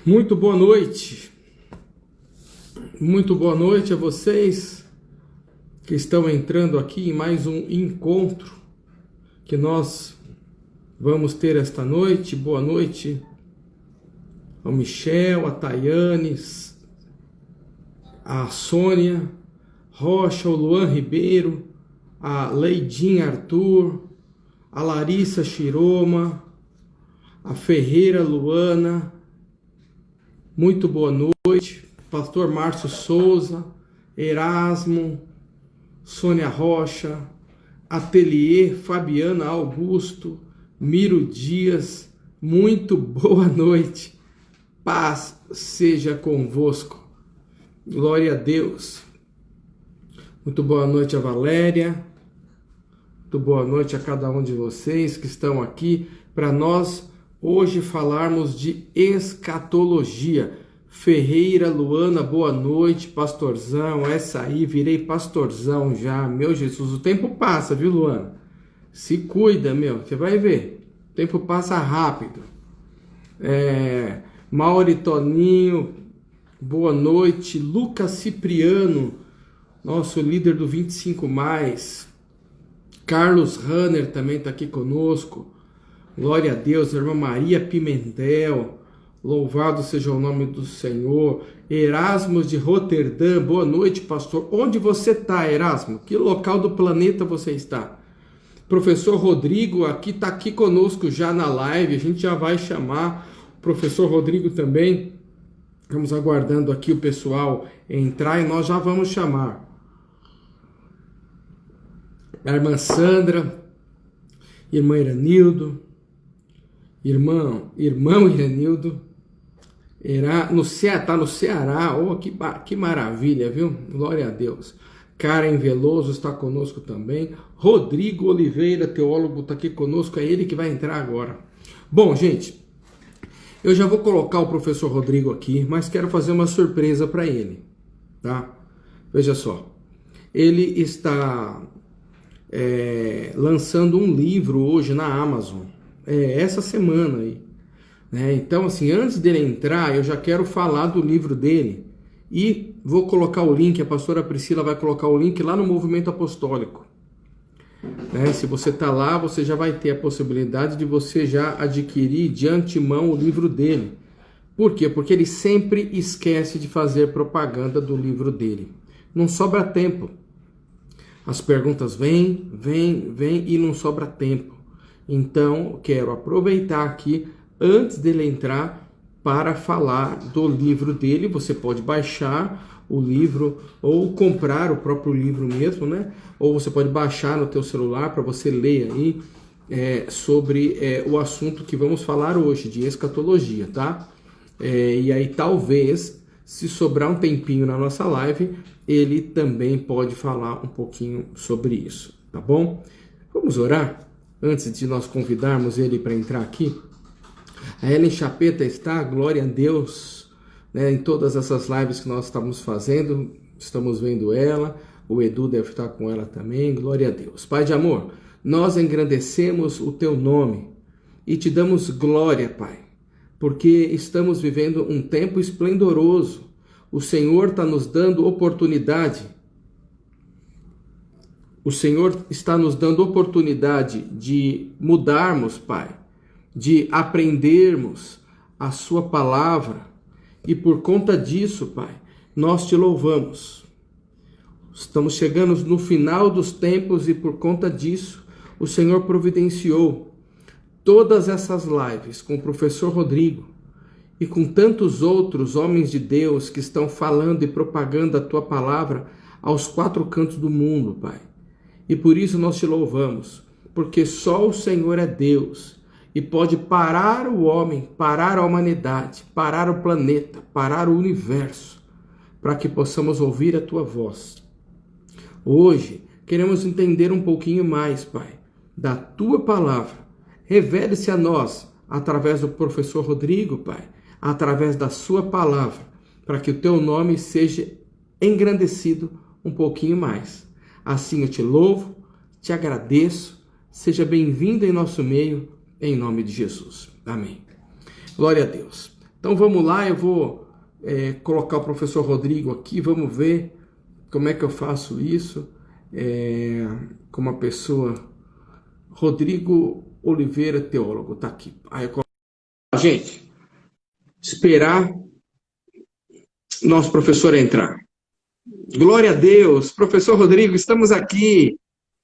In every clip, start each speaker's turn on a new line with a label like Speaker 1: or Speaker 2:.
Speaker 1: Muito boa noite. Muito boa noite a vocês que estão entrando aqui em mais um encontro que nós vamos ter esta noite. Boa noite ao Michel, a Tayane, a Sônia Rocha, o Luan Ribeiro, a Leidinha Arthur, a Larissa Chiroma, a Ferreira Luana. Muito boa noite, Pastor Márcio Souza, Erasmo, Sônia Rocha, Atelier, Fabiana Augusto, Miro Dias. Muito boa noite, paz seja convosco, glória a Deus. Muito boa noite a Valéria, muito boa noite a cada um de vocês que estão aqui para nós hoje falarmos de escatologia. Ferreira Luana, boa noite, pastorzão. Essa aí, virei pastorzão já, meu Jesus. O tempo passa, viu, Luana? Se cuida, meu, você vai ver. O tempo passa rápido. Mauri Toninho, boa noite. Lucas Cipriano, nosso líder do 25+. Carlos Runner também está aqui conosco. Glória a Deus, irmã Maria Pimentel, louvado seja o nome do Senhor. Erasmo de Roterdã, boa noite, pastor. Onde você está, Erasmo? Que local do planeta você está? Professor Rodrigo está aqui conosco já na live, a gente já vai chamar o professor Rodrigo também. Estamos aguardando aqui o pessoal entrar e nós já vamos chamar. A irmã Sandra, irmã Iranildo, irmão Iranildo, tá no Ceará, oh, que maravilha, viu? Glória a Deus. Karen Veloso está conosco também. Rodrigo Oliveira, teólogo, está aqui conosco, é ele que vai entrar agora. Bom, gente, eu já vou colocar o professor Rodrigo aqui, mas quero fazer uma surpresa para ele, tá? Veja só, ele está lançando um livro hoje na Amazon, essa semana aí, né? Então, assim, antes dele entrar, eu já quero falar do livro dele e vou colocar o link, a pastora Priscila vai colocar o link lá no Movimento Apostólico, né? Se você tá lá, você já vai ter a possibilidade de você já adquirir de antemão o livro dele. Por quê? Porque ele sempre esquece de fazer propaganda do livro dele. Não sobra tempo. As perguntas vêm e não sobra tempo. Então, quero aproveitar aqui, antes dele entrar, para falar do livro dele. Você pode baixar o livro ou comprar o próprio livro mesmo, né? Ou você pode baixar no teu celular para você ler aí sobre o assunto que vamos falar hoje, de escatologia, tá? E aí talvez, se sobrar um tempinho na nossa live, ele também pode falar um pouquinho sobre isso, tá bom? Vamos orar antes de nós convidarmos ele para entrar aqui. A Ellen Chapeta está, glória a Deus, né, em todas essas lives que nós estamos fazendo, estamos vendo ela, o Edu deve estar com ela também, glória a Deus. Pai de amor, nós engrandecemos o teu nome e te damos glória, Pai, porque estamos vivendo um tempo esplendoroso. O Senhor está nos dando oportunidade. O Senhor está nos dando oportunidade de mudarmos, Pai, de aprendermos a sua palavra. E por conta disso, Pai, nós te louvamos. Estamos chegando no final dos tempos e por conta disso, o Senhor providenciou todas essas lives com o professor Rodrigo e com tantos outros homens de Deus que estão falando e propagando a tua palavra aos 4 cantos do mundo, Pai. E por isso nós te louvamos, porque só o Senhor é Deus e pode parar o homem, parar a humanidade, parar o planeta, parar o universo, para que possamos ouvir a tua voz. Hoje, queremos entender um pouquinho mais, Pai, da tua palavra. Revele-se a nós através do professor Rodrigo, Pai, através da sua palavra, para que o teu nome seja engrandecido um pouquinho mais. Assim eu te louvo, te agradeço, seja bem-vindo em nosso meio, em nome de Jesus. Amém. Glória a Deus. Então vamos lá, eu vou colocar o professor Rodrigo aqui, vamos ver como é que eu faço isso é, com uma pessoa. Rodrigo Oliveira, teólogo, tá aqui. Aí eu coloco. Gente, esperar nosso professor entrar. Glória a Deus, professor Rodrigo, estamos aqui.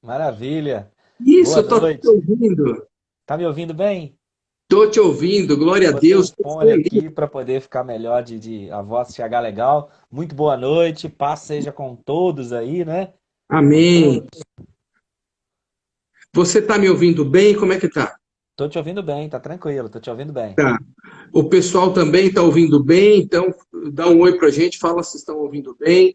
Speaker 2: Maravilha.
Speaker 1: Isso,
Speaker 2: Boa
Speaker 1: eu tô te
Speaker 2: noite.
Speaker 1: ouvindo.
Speaker 2: Tá me ouvindo bem?
Speaker 1: Tô te ouvindo, glória a
Speaker 2: Botei o
Speaker 1: Deus. Tô
Speaker 2: fone
Speaker 1: feliz.
Speaker 2: aqui para poder ficar melhor de a voz chegar legal. Muito boa noite. Paz seja com todos aí, né? Com
Speaker 1: Amém.
Speaker 2: todos.
Speaker 1: Você tá me ouvindo bem? Como é que tá?
Speaker 2: Tô te ouvindo bem, tá tranquilo, tô te ouvindo bem.
Speaker 1: Tá. O pessoal também está ouvindo bem, então dá um oi pra gente, fala se estão ouvindo bem.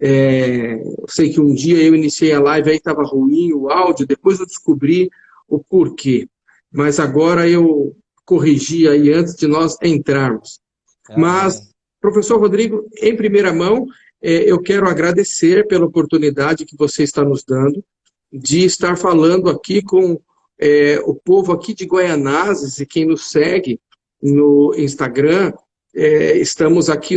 Speaker 1: Eu sei que um dia eu iniciei a live aí estava ruim o áudio, depois eu descobri o porquê. Mas agora eu corrigi aí antes de nós entrarmos. Mas,
Speaker 2: Amém.
Speaker 1: professor Rodrigo, em primeira mão, eu quero agradecer pela oportunidade que você está nos dando de estar falando aqui com o povo aqui de Guaianazes e quem nos segue no Instagram. Estamos aqui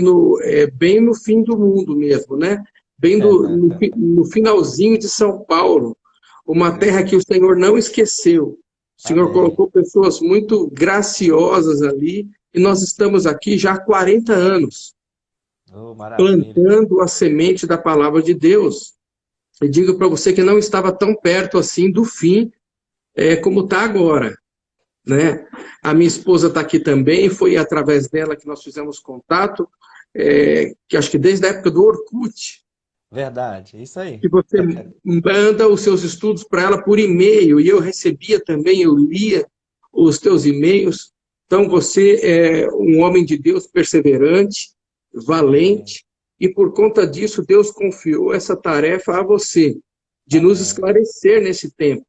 Speaker 1: bem no fim do mundo mesmo, né? Bem no finalzinho de São Paulo, uma terra que o Senhor não esqueceu. O Senhor
Speaker 2: Amém.
Speaker 1: colocou pessoas muito graciosas ali, e nós estamos aqui já há 40 anos,
Speaker 2: Oh, maravilha.
Speaker 1: plantando a semente da palavra de Deus. E digo para você que não estava tão perto assim do fim, como está agora, né? A minha esposa está aqui também, foi através dela que nós fizemos contato, que acho que desde a época do Orkut,
Speaker 2: Verdade, é isso aí.
Speaker 1: que você manda os seus estudos para ela por e-mail, e eu recebia também, eu lia os teus e-mails. Então você é um homem de Deus perseverante,
Speaker 2: Amém.
Speaker 1: valente, e por conta disso Deus confiou essa tarefa a você, de nos
Speaker 2: Amém.
Speaker 1: esclarecer nesse tempo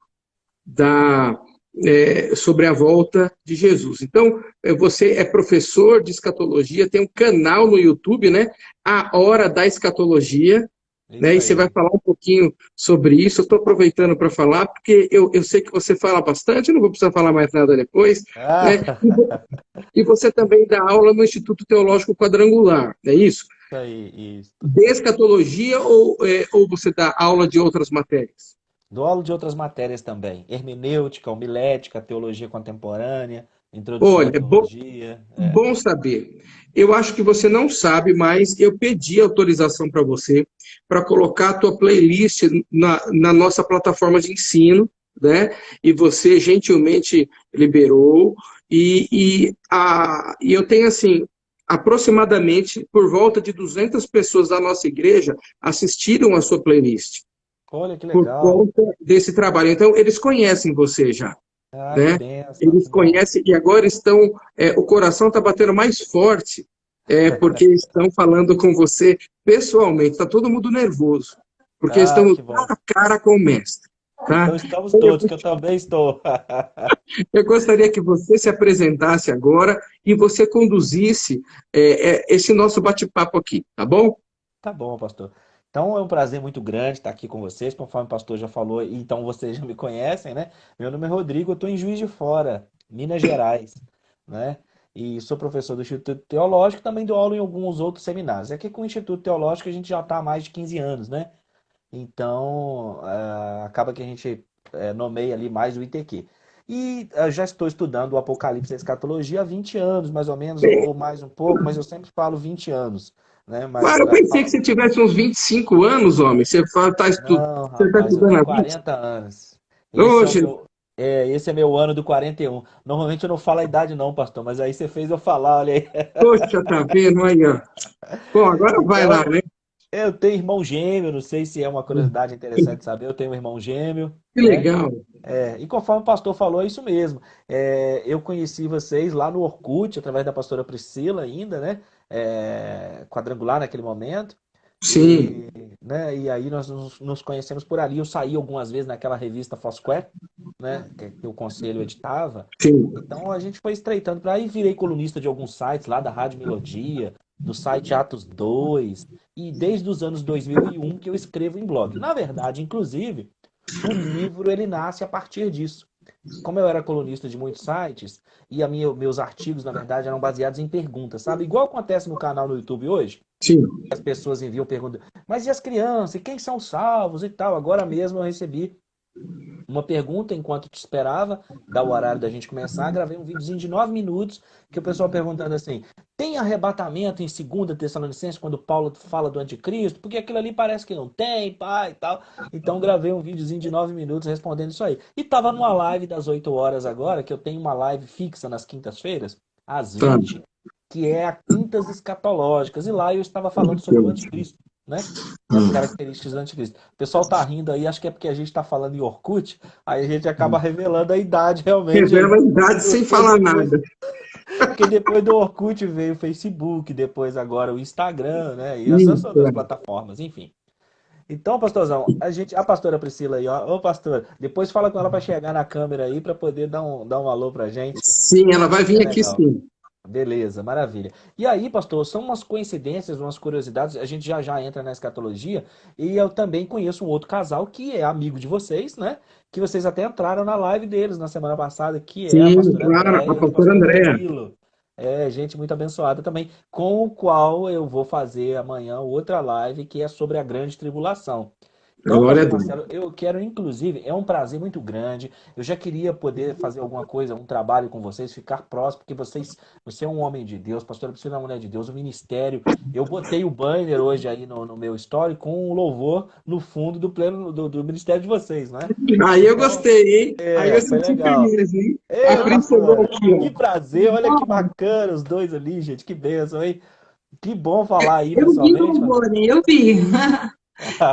Speaker 1: sobre a volta de Jesus. Então, você é professor de escatologia, tem um canal no YouTube, né? A Hora da Escatologia, né?
Speaker 2: Isso
Speaker 1: E você vai
Speaker 2: aí.
Speaker 1: falar um pouquinho sobre isso. Eu estou aproveitando para falar, porque eu sei que você fala bastante, eu não vou precisar falar mais nada depois, né?
Speaker 2: Ah,
Speaker 1: E você também dá aula no Instituto Teológico Quadrangular, é isso?
Speaker 2: isso aí, isso.
Speaker 1: De escatologia ou você dá aula de outras matérias?
Speaker 2: Dou aula de outras matérias também. Hermenêutica, homilética, teologia contemporânea, introdução à
Speaker 1: Olha,
Speaker 2: teologia.
Speaker 1: bom saber. Eu acho que você não sabe, mas eu pedi autorização para você para colocar a tua playlist na nossa plataforma de ensino, né? E você gentilmente liberou. E eu tenho, assim, aproximadamente por volta de 200 pessoas da nossa igreja assistiram a sua playlist
Speaker 2: Olha que
Speaker 1: por
Speaker 2: legal.
Speaker 1: conta desse trabalho. Então, eles conhecem você já,
Speaker 2: Ah, que
Speaker 1: né?
Speaker 2: benção, que
Speaker 1: Eles
Speaker 2: bom.
Speaker 1: conhecem e agora o coração está batendo mais forte, porque estão falando com você pessoalmente. Está todo mundo nervoso, porque
Speaker 2: Ah,
Speaker 1: estão
Speaker 2: que bom.
Speaker 1: cara a cara com o mestre,
Speaker 2: Então
Speaker 1: tá?
Speaker 2: estamos
Speaker 1: Então,
Speaker 2: todos, que eu também estou.
Speaker 1: eu gostaria que você se apresentasse agora e você conduzisse esse nosso bate-papo aqui, tá bom?
Speaker 2: Tá bom, pastor. Então é um prazer muito grande estar aqui com vocês, conforme o pastor já falou, e então vocês já me conhecem, né? Meu nome é Rodrigo, eu estou em Juiz de Fora, Minas Gerais, né? E sou professor do Instituto Teológico, também dou aula em alguns outros seminários. Aqui com o Instituto Teológico a gente já está há mais de 15 anos, né? Então, acaba que a gente nomeia ali mais o ITQ. E já estou estudando o Apocalipse e a Escatologia há 20 anos, mais ou menos, ou mais um pouco, mas eu sempre falo 20 anos, né? Mas
Speaker 1: Claro, eu pensei que você tivesse uns 25 anos, homem. Você está
Speaker 2: não, rapaz, eu
Speaker 1: estudando
Speaker 2: tenho
Speaker 1: há 20.
Speaker 2: 40 anos. Esse é o
Speaker 1: Hoje,
Speaker 2: meu, esse é meu ano do 41. Normalmente eu não falo a idade não, pastor, mas aí você fez eu falar, olha aí.
Speaker 1: poxa, tá vendo aí, ó. Bom, agora vai lá,
Speaker 2: Então,
Speaker 1: né?
Speaker 2: eu tenho irmão gêmeo, não sei se é uma curiosidade interessante saber, eu tenho um irmão gêmeo,
Speaker 1: Que
Speaker 2: né?
Speaker 1: legal.
Speaker 2: E conforme o pastor falou, é isso mesmo. Eu conheci vocês lá no Orkut, através da pastora Priscila ainda, né? Quadrangular naquele momento.
Speaker 1: Sim,
Speaker 2: E, né, e aí nós nos conhecemos por ali. Eu saí algumas vezes naquela revista Foursquare, né? Que o conselho editava.
Speaker 1: sim.
Speaker 2: Então a gente foi estreitando para aí, virei colunista de alguns sites lá da Rádio Melodia, do site Atos 2 e desde os anos 2001 que eu escrevo em blog. Na verdade, inclusive, o livro ele nasce a partir disso. como eu era colunista de muitos sites, e meus artigos, na verdade, eram baseados em perguntas, sabe? Igual acontece no canal no YouTube hoje,
Speaker 1: Sim.
Speaker 2: as pessoas enviam perguntas, mas e as crianças? E quem são os salvos e tal? Agora mesmo eu recebi uma pergunta enquanto te esperava, dar o horário da gente começar, gravei um videozinho de 9 minutos, que o pessoal perguntando assim, tem arrebatamento em 2 Tessalonicenses quando Paulo fala do anticristo? Porque aquilo ali parece que não tem, pai e tal. Então gravei um videozinho de 9 minutos respondendo isso aí. E tava numa live das 8 horas agora, que eu tenho uma live fixa nas quintas-feiras, às
Speaker 1: Tá.
Speaker 2: 20, que é a Quintas Escatológicas. E lá eu estava falando sobre o anticristo, né? E as características do anticristo. O pessoal tá rindo aí, acho que é porque a gente tá falando em Orkut, aí a gente acaba revelando a idade realmente aí.
Speaker 1: Revela a idade sem
Speaker 2: Porque
Speaker 1: falar
Speaker 2: depois,
Speaker 1: nada.
Speaker 2: porque depois do Orkut veio o Facebook, depois agora o Instagram, né? E essas
Speaker 1: Isso,
Speaker 2: outras
Speaker 1: é.
Speaker 2: plataformas, enfim. Então, pastorzão, a pastora Priscila aí, ó, ô pastor, depois fala com ela para chegar na câmera aí para poder dar um alô pra gente.
Speaker 1: Sim, ela vai vir
Speaker 2: É
Speaker 1: aqui
Speaker 2: legal.
Speaker 1: sim.
Speaker 2: Beleza, maravilha. E aí, pastor, são umas coincidências, umas curiosidades, a gente já entra na escatologia, e eu também conheço um outro casal que é amigo de vocês, né? Que vocês até entraram na live deles na semana passada, que é a
Speaker 1: Sim,
Speaker 2: pastora
Speaker 1: claro, a
Speaker 2: Andréia e o
Speaker 1: pastora
Speaker 2: pastor
Speaker 1: Andréa.
Speaker 2: Danilo. É, gente muito abençoada também, com o qual eu vou fazer amanhã outra live que é sobre a grande tribulação. Então,
Speaker 1: Glória a
Speaker 2: pastor
Speaker 1: Deus.
Speaker 2: Marcelo, eu quero, inclusive, é um prazer muito grande. Eu já queria poder fazer alguma coisa, um trabalho com vocês, ficar próximo, porque você é um homem de Deus, pastor Priscila é uma mulher de Deus, o ministério. Eu botei o banner hoje aí no meu story com o louvor no fundo do ministério de vocês, né?
Speaker 1: Aí eu
Speaker 2: Então,
Speaker 1: gostei, hein? Aí eu
Speaker 2: foi
Speaker 1: senti
Speaker 2: legal.
Speaker 1: feliz, hein? A
Speaker 2: Ei,
Speaker 1: Cris chegou
Speaker 2: pastor,
Speaker 1: aqui,
Speaker 2: que
Speaker 1: ó.
Speaker 2: prazer, olha que bacana os dois ali, gente, que bênção, hein? Que bom falar aí
Speaker 3: Eu vi o
Speaker 2: pessoalmente,
Speaker 3: louvor, né? Eu vi.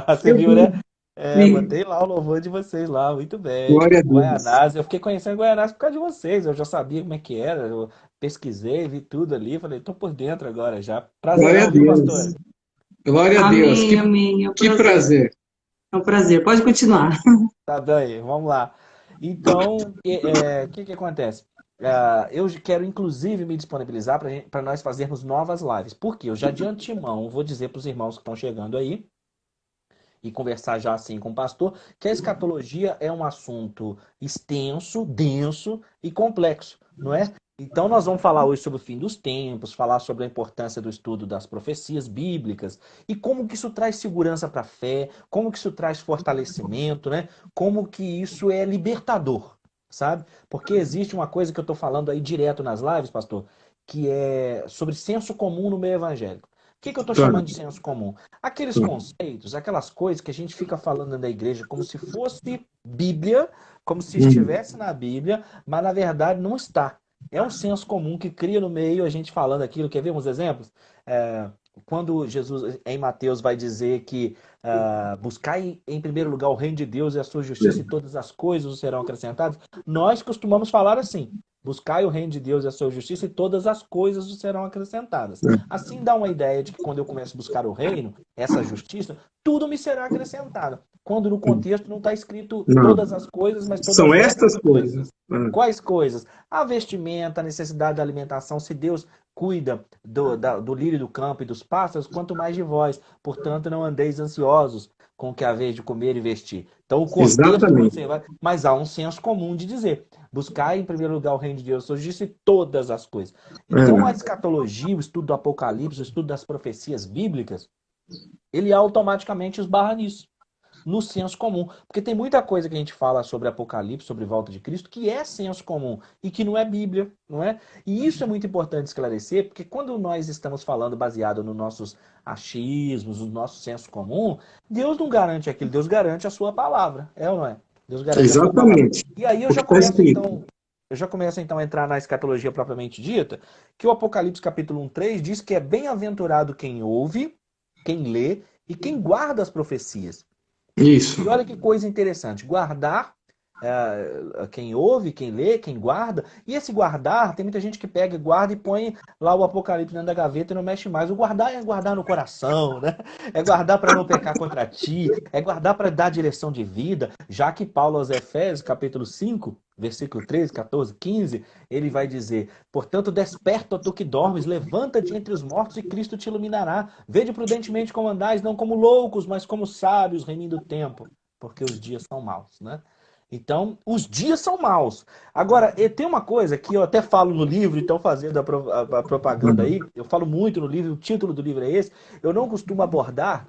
Speaker 2: Você
Speaker 3: Eu
Speaker 2: viu,
Speaker 3: vi,
Speaker 2: né? É,
Speaker 3: vi.
Speaker 2: botei lá o louvor de vocês lá, muito bem.
Speaker 1: Glória a Deus.
Speaker 2: Guaianazes, eu fiquei conhecendo Guaianazes por causa de vocês, eu já sabia como é que era, eu pesquisei, vi tudo ali, falei, tô por dentro agora já.
Speaker 1: Glória a
Speaker 2: Prazerão, viu,
Speaker 1: Deus.
Speaker 2: pastor?
Speaker 1: Glória a Deus.
Speaker 3: Amém, amém. É um
Speaker 1: Que
Speaker 3: prazer.
Speaker 1: prazer.
Speaker 3: É um prazer. Pode continuar.
Speaker 2: Tá bem, vamos lá. Então, o que que acontece? Eu quero, inclusive, me disponibilizar para nós fazermos novas lives. Por quê? Eu já de antemão vou dizer para os irmãos que estão chegando aí, e conversar já assim com o pastor, que a escatologia é um assunto extenso, denso e complexo, não é? Então nós vamos falar hoje sobre o fim dos tempos, falar sobre a importância do estudo das profecias bíblicas e como que isso traz segurança para a fé, como que isso traz fortalecimento, né? Como que isso é libertador, sabe? Porque existe uma coisa que eu estou falando aí direto nas lives, pastor, que é sobre senso comum no meio evangélico. O que que eu estou
Speaker 1: Tá,
Speaker 2: chamando de senso comum? Aqueles
Speaker 1: tá.
Speaker 2: conceitos, aquelas coisas que a gente fica falando na igreja como se fosse Bíblia, como se
Speaker 1: Hum.
Speaker 2: estivesse na Bíblia, mas na verdade não está. É um senso comum que cria no meio a gente falando aquilo. Quer ver uns exemplos? É, quando Jesus, em Mateus, vai dizer que buscai em primeiro lugar o reino de Deus e a sua justiça e todas as coisas vos serão acrescentadas, nós costumamos falar assim. Buscai o reino de Deus e a sua justiça e todas as coisas vos serão acrescentadas. Assim dá uma ideia de que quando eu começo a buscar o reino, essa justiça, tudo me será acrescentado. Quando no contexto não está escrito
Speaker 1: Não.
Speaker 2: todas as coisas, mas
Speaker 1: São
Speaker 2: todas
Speaker 1: estas
Speaker 2: essas
Speaker 1: coisas.
Speaker 2: coisas. Quais coisas? A vestimenta, a necessidade da alimentação. Se Deus cuida do lírio do campo e dos pássaros, quanto mais de vós. Portanto, não andeis ansiosos com o que haver de comer e vestir. Então, o contexto, quando
Speaker 1: Exatamente.
Speaker 2: você vai. Mas há um senso comum de dizer: buscar em primeiro lugar o reino de Deus, eu disse todas as coisas. Então, a
Speaker 1: É,
Speaker 2: escatologia, o estudo do Apocalipse, o estudo das profecias bíblicas, ele automaticamente esbarra nisso, no senso comum. Porque tem muita coisa que a gente fala sobre Apocalipse, sobre volta de Cristo, que é senso comum e que não é Bíblia, não é? E isso é muito importante esclarecer, porque quando nós estamos falando baseado nos nossos achismos, no nosso senso comum, Deus não garante aquilo, Deus garante a sua palavra, é ou não é? Deus garante a sua palavra.
Speaker 1: exatamente.
Speaker 2: E aí
Speaker 1: O que está escrito.
Speaker 2: eu já começo então a entrar na escatologia propriamente dita, que o Apocalipse capítulo 1:3 diz que é bem-aventurado quem ouve, quem lê e quem guarda as profecias.
Speaker 1: Isso.
Speaker 2: E olha que coisa interessante, guardar, quem ouve, quem lê, quem guarda, e esse guardar, tem muita gente que pega e guarda e põe lá o Apocalipse dentro da gaveta e não mexe mais. O guardar é guardar no coração, né? É guardar para não pecar contra ti, é guardar para dar direção de vida, já que Paulo aos Efésios, capítulo 5, versículo 13, 14, 15, ele vai dizer: portanto, desperta, tu que dormes, levanta-te entre os mortos e Cristo te iluminará. Vede prudentemente como andais, não como loucos, mas como sábios, remindo o tempo, porque os dias são maus, né? Então, os dias são maus. Agora, tem uma coisa que eu até falo no livro, então fazendo a propaganda aí, eu falo muito no livro, o título do livro é esse, eu não costumo abordar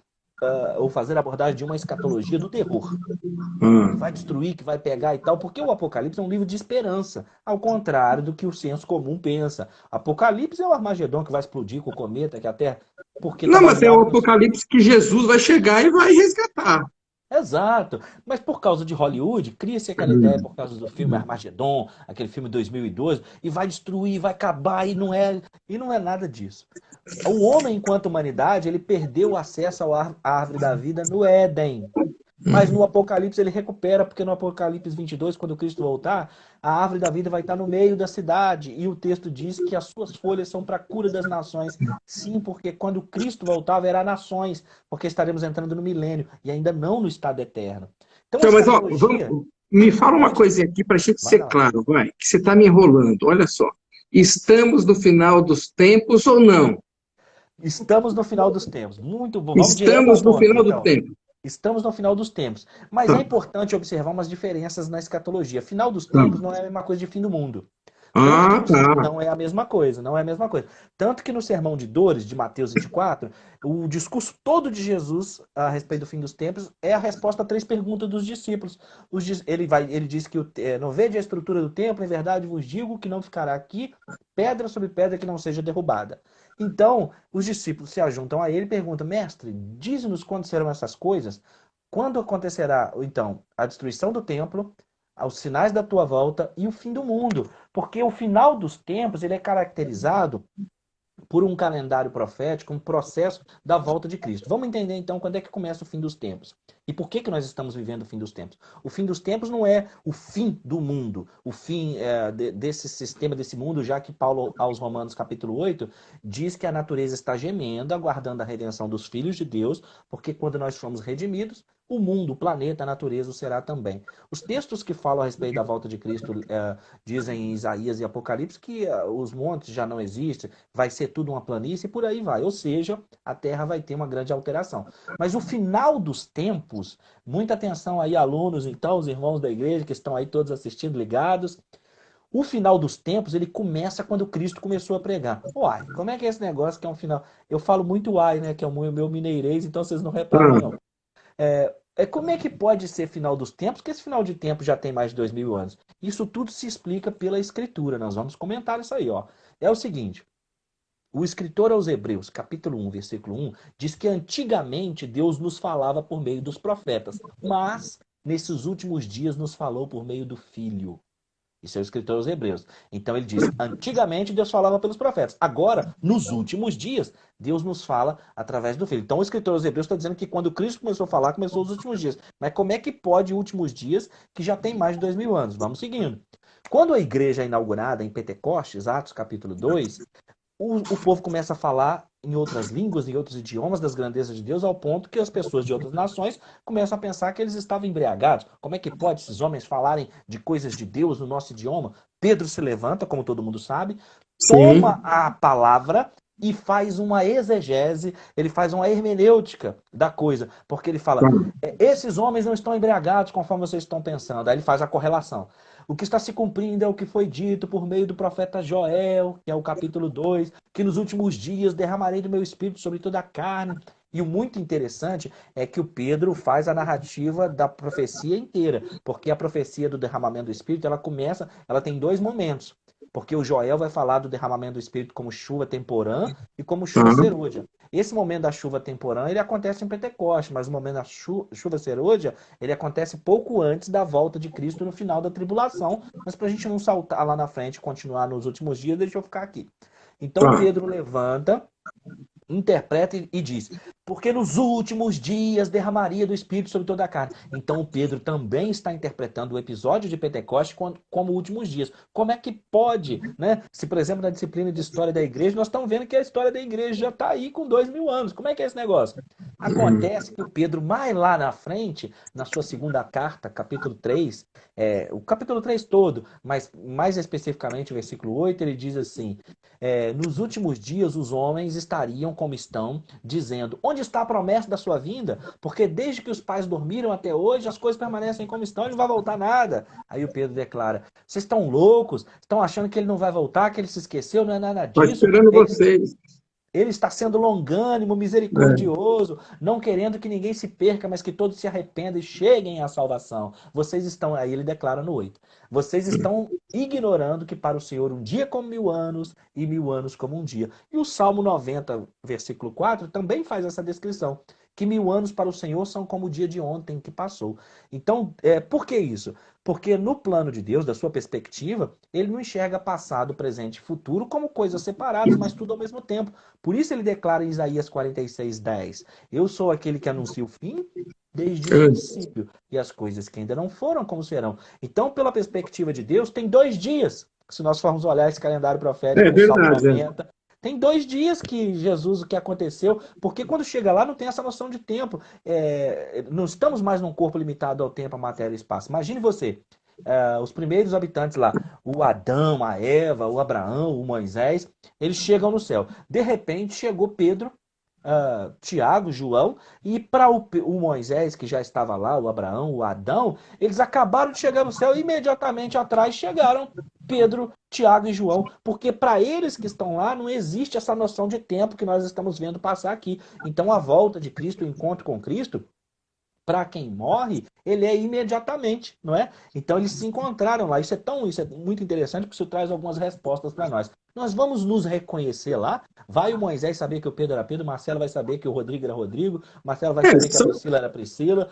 Speaker 2: ou fazer a abordagem de uma escatologia do terror, que vai destruir, que vai pegar e tal, porque o Apocalipse é um livro de esperança, ao contrário do que o senso comum pensa. Apocalipse é o Armagedon que vai explodir com o cometa, que a Terra, porque está
Speaker 1: Não, mas é o
Speaker 2: baseado nos.
Speaker 1: Apocalipse que Jesus vai chegar e vai resgatar.
Speaker 2: Exato, mas por causa de Hollywood, cria-se aquela ideia por causa do filme Armagedon, aquele filme 2012, e vai destruir, vai acabar, e não é nada disso. O homem, enquanto humanidade, ele perdeu o acesso à árvore da vida no Éden. Mas no Apocalipse ele recupera, porque no Apocalipse 22, quando Cristo voltar, a árvore da vida vai estar no meio da cidade. E o texto diz que as suas folhas são para a cura das nações. Sim, porque quando Cristo voltar, haverá nações, porque estaremos entrando no milênio e ainda não no estado eterno. Então a
Speaker 1: Então, mas ó,
Speaker 2: escatologia
Speaker 1: me fala uma
Speaker 2: pode.
Speaker 1: coisinha aqui para a gente
Speaker 2: Vai
Speaker 1: ser
Speaker 2: lá.
Speaker 1: claro, vai, que você está me enrolando. Olha só. Estamos no final dos tempos ou não?
Speaker 2: Estamos no final dos tempos. Muito bom. Vamos direto ao
Speaker 1: Estamos no
Speaker 2: ponto,
Speaker 1: final do
Speaker 2: então.
Speaker 1: tempo.
Speaker 2: Estamos no final dos tempos. Mas é
Speaker 1: Tá,
Speaker 2: importante observar umas diferenças na escatologia. Final dos
Speaker 1: tá.
Speaker 2: tempos não é a mesma coisa de fim do mundo. Tanto que
Speaker 1: Ah, tá.
Speaker 2: não é a mesma coisa, não é a mesma coisa. Tanto que no Sermão de Dores, de Mateus 24, o discurso todo de Jesus a respeito do fim dos tempos é a resposta a três perguntas dos discípulos. Ele diz que não vede a estrutura do templo, em verdade vos digo que não ficará aqui pedra sobre pedra que não seja derrubada. Então, os discípulos se ajuntam a ele e perguntam, mestre, dize-nos quando serão essas coisas? Quando acontecerá, então, a destruição do templo, os sinais da tua volta e o fim do mundo? Porque o final dos tempos ele é caracterizado por um calendário profético, um processo da volta de Cristo. Vamos entender então quando é que começa o fim dos tempos. E por que nós estamos vivendo o fim dos tempos? O fim dos tempos não é o fim do mundo, o fim desse sistema, desse mundo, já que Paulo, aos Romanos capítulo 8, diz que a natureza está gemendo, aguardando a redenção dos filhos de Deus, porque quando nós formos redimidos, o mundo, o planeta, a natureza o será também. Os textos que falam a respeito da volta de Cristo dizem em Isaías e Apocalipse que os montes já não existem, vai ser tudo uma planície e por aí vai. Ou seja, a Terra vai ter uma grande alteração. Mas o final dos tempos, muita atenção aí, alunos, então, os irmãos da igreja que estão aí todos assistindo, ligados. O final dos tempos, ele começa quando Cristo começou a pregar. Uai, como é que é esse negócio que é um final? Eu falo muito uai, né, que é o meu mineirês, então vocês não reparam, não.
Speaker 1: Tá.
Speaker 2: Como é que pode ser final dos tempos? Porque esse final de tempo já tem mais de 2000 anos. Isso tudo se explica pela Escritura. Nós vamos comentar isso aí, ó. É o seguinte: o escritor aos Hebreus, capítulo 1, versículo 1, diz que antigamente Deus nos falava por meio dos profetas, mas nesses últimos dias nos falou por meio do Filho. Isso é o escritor aos Hebreus. Então ele diz: antigamente Deus falava pelos profetas. Agora, nos últimos dias, Deus nos fala através do Filho. Então o escritor aos Hebreus está dizendo que quando Cristo começou a falar, começou os últimos dias. Mas como é que pode últimos dias que já tem mais de 2000 anos? Vamos seguindo. Quando a igreja é inaugurada em Pentecostes, Atos capítulo 2, o povo começa a falar em outras línguas, em outros idiomas das grandezas de Deus, ao ponto que as pessoas de outras nações começam a pensar que eles estavam embriagados. Como é que pode esses homens falarem de coisas de Deus no nosso idioma? Pedro se levanta, como todo mundo sabe, toma
Speaker 1: Sim.
Speaker 2: a palavra e faz uma exegese, ele faz uma hermenêutica da coisa, porque ele fala,
Speaker 1: Tá.
Speaker 2: esses homens não estão embriagados conforme vocês estão pensando. Aí ele faz a correlação. O que está se cumprindo é o que foi dito por meio do profeta Joel, que é o capítulo 2, que nos últimos dias derramarei do meu espírito sobre toda a carne. E o muito interessante é que o Pedro faz a narrativa da profecia inteira, porque a profecia do derramamento do espírito, ela tem dois momentos. Porque o Joel vai falar do derramamento do espírito como chuva temporã e como chuva
Speaker 1: Tá.
Speaker 2: serôdia. Esse momento da chuva temporã, ele acontece em Pentecostes, mas o momento da chuva serôdia, ele acontece pouco antes da volta de Cristo no final da tribulação. Mas para a gente não saltar lá na frente e continuar nos últimos dias, deixa eu ficar aqui. Então
Speaker 1: Tá.
Speaker 2: Pedro levanta, interpreta e diz, porque nos últimos dias derramaria do Espírito sobre toda a carne. Então o Pedro também está interpretando o episódio de Pentecostes como últimos dias. Como é que pode, né? Se, por exemplo, na disciplina de história da igreja, nós estamos vendo que a história da igreja já está aí com 2000 anos. Como é que é esse negócio? Acontece que o Pedro, mais lá na frente, na sua segunda carta, capítulo 3, o capítulo 3 todo, mas mais especificamente o versículo 8, ele diz assim, nos últimos dias os homens estariam como estão, dizendo, onde Onde está a promessa da sua vinda? Porque desde que os pais dormiram até hoje, as coisas permanecem como estão, ele não vai voltar nada. Aí o Pedro declara, vocês estão loucos? Estão achando que ele não vai voltar, que ele se esqueceu? Não é nada
Speaker 1: Estou
Speaker 2: disso.
Speaker 1: esperando vocês.
Speaker 2: Ele está sendo longânimo, misericordioso, não querendo que ninguém se perca, mas que todos se arrependam e cheguem à salvação. Vocês estão, aí ele declara no 8, vocês estão ignorando que para o Senhor um dia como 1000 anos e 1000 anos como um dia. E o Salmo 90, versículo 4, também faz essa descrição, que 1000 anos para o Senhor são como o dia de ontem que passou. Então, por que isso? Porque no plano de Deus, da sua perspectiva, ele não enxerga passado, presente e futuro como coisas separadas, mas tudo ao mesmo tempo. Por isso ele declara em Isaías 46:10, eu sou aquele que anuncia o fim desde o princípio, e as coisas que ainda não foram como serão. Então, pela perspectiva de Deus, tem 2 dias. Se nós formos olhar esse calendário profético, o Salmo 90, tem 2 dias que Jesus, o que aconteceu, porque quando chega lá não tem essa noção de tempo. Não estamos mais num corpo limitado ao tempo, à matéria e espaço. Imagine você, os primeiros habitantes lá, o Adão, a Eva, o Abraão, o Moisés, eles chegam no céu. De repente chegou Pedro, Tiago, João, e para o Moisés, que já estava lá, o Abraão, o Adão, eles acabaram de chegar no céu e imediatamente atrás chegaram Pedro, Tiago e João, porque para eles que estão lá não existe essa noção de tempo que nós estamos vendo passar aqui. Então a volta de Cristo, o encontro com Cristo, para quem morre, ele é imediatamente, não é? Então eles se encontraram lá. Isso é muito interessante, porque isso traz algumas respostas para nós. Nós vamos nos reconhecer lá. Vai o Moisés saber que o Pedro era Pedro, o Marcelo vai saber que o Rodrigo era Rodrigo, o Marcelo vai saber que a Priscila era Priscila.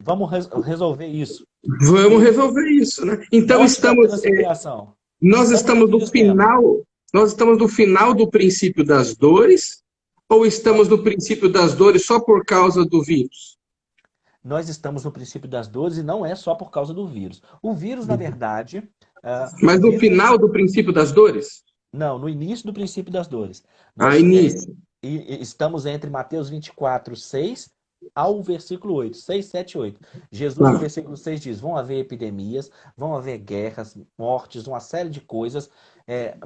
Speaker 2: Vamos resolver isso.
Speaker 1: Vamos resolver isso, né? Então nós estamos no final do princípio das dores, ou estamos no princípio das dores só por causa do vírus?
Speaker 2: Nós estamos no princípio das dores e não é só por causa do vírus. O vírus, na verdade...
Speaker 1: Mas no final do princípio das dores?
Speaker 2: Não, no início do princípio das dores.
Speaker 1: Início.
Speaker 2: Estamos entre Mateus 24:6 ao versículo 8. 6, 7, 8. Jesus, no versículo 6, diz, vão haver epidemias, vão haver guerras, mortes, uma série de coisas,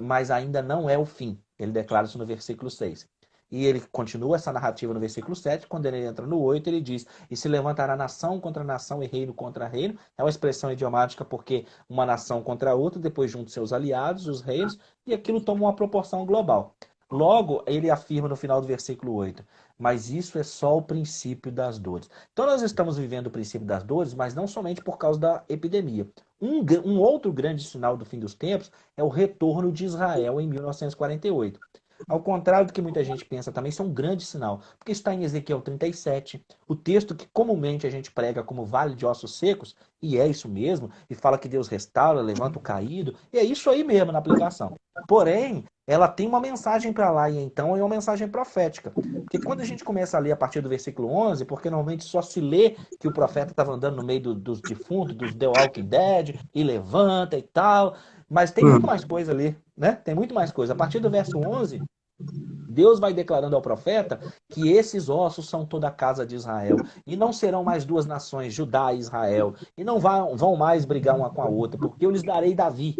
Speaker 2: mas ainda não é o fim. Ele declara isso no versículo 6. E ele continua essa narrativa no versículo 7, quando ele entra no 8, ele diz, e se levantará nação contra nação e reino contra reino. É uma expressão idiomática porque uma nação contra a outra, depois junta seus aliados, os reinos, e aquilo toma uma proporção global. Logo, ele afirma no final do versículo 8, mas isso é só o princípio das dores. Então nós estamos vivendo o princípio das dores, mas não somente por causa da epidemia. Um outro grande sinal do fim dos tempos é o retorno de Israel em 1948. Ao contrário do que muita gente pensa também, isso é um grande sinal, porque está em Ezequiel 37, o texto que comumente a gente prega como vale de ossos secos, e é isso mesmo, e fala que Deus restaura, levanta o caído, e é isso aí mesmo na aplicação. Porém, ela tem uma mensagem para lá, e então é uma mensagem profética. Porque quando a gente começa a ler a partir do versículo 11, porque normalmente só se lê que o profeta estava andando no meio dos defuntos, dos The Walking Dead, e levanta e tal, mas tem muito mais coisa ali, né? Tem muito mais coisa. A partir do verso 11, Deus vai declarando ao profeta que esses ossos são toda a casa de Israel. E não serão mais 2 nações, Judá e Israel. E não vão mais brigar uma com a outra, porque eu lhes darei Davi.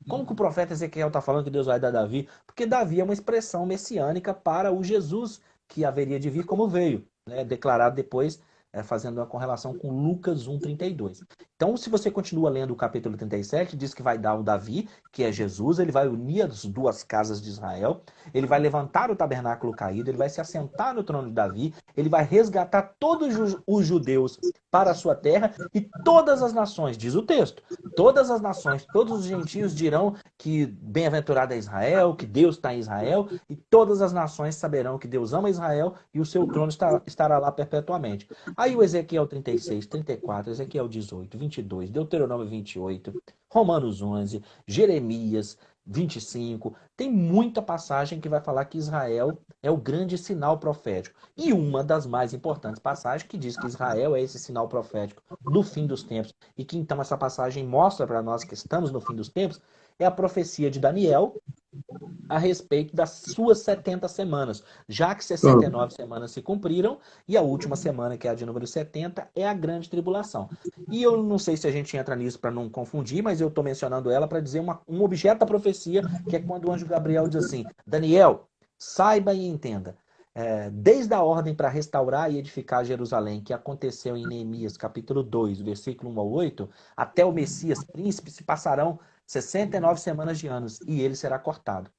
Speaker 2: Como que o profeta Ezequiel está falando que Deus vai dar Davi? Porque Davi é uma expressão messiânica para o Jesus que haveria de vir como veio, né? Declarado depois, fazendo uma correlação com Lucas 1:32. Então, se você continua lendo o capítulo 37, diz que vai dar o Davi, que é Jesus, ele vai unir as 2 casas de Israel, ele vai levantar o tabernáculo caído, ele vai se assentar no trono de Davi, ele vai resgatar todos os judeus para a sua terra e todas as nações, diz o texto, todas as nações, todos os gentios dirão que bem-aventurado é Israel, que Deus está em Israel, e todas as nações saberão que Deus ama Israel e o seu trono estará lá perpetuamente. Aí o Ezequiel 36, 34, Ezequiel 18, 22, Deuteronômio 28, Romanos 11, Jeremias 25, tem muita passagem que vai falar que Israel é o grande sinal profético. E uma das mais importantes passagens que diz que Israel é esse sinal profético do fim dos tempos, e que então essa passagem mostra para nós que estamos no fim dos tempos, é a profecia de Daniel a respeito das suas 70 semanas, já que 69 semanas se cumpriram, e a última semana, que é a de número 70, é a grande tribulação. E eu não sei se a gente entra nisso para não confundir, mas eu estou mencionando ela para dizer um objeto da profecia, que é quando o anjo Gabriel diz assim, Daniel, saiba e entenda, desde a ordem para restaurar e edificar Jerusalém, que aconteceu em Neemias capítulo 2, versículo 1 ao 8, até o Messias príncipe se passarão 69 semanas de anos, e ele será cortado.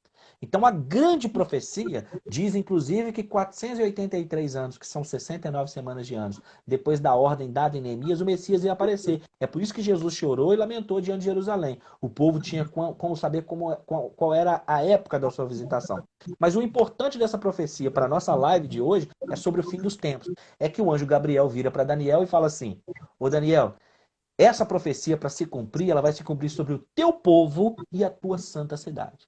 Speaker 2: Então a grande profecia diz inclusive que 483 anos, que são 69 semanas de anos, depois da ordem dada em Neemias, o Messias ia aparecer. É por isso que Jesus chorou e lamentou diante de Jerusalém. O povo tinha como saber qual era a época da sua visitação. Mas o importante dessa profecia para a nossa live de hoje é sobre o fim dos tempos. É que o anjo Gabriel vira para Daniel e fala assim: ô Daniel, essa profecia para se cumprir, ela vai se cumprir sobre o teu povo e a tua santa cidade.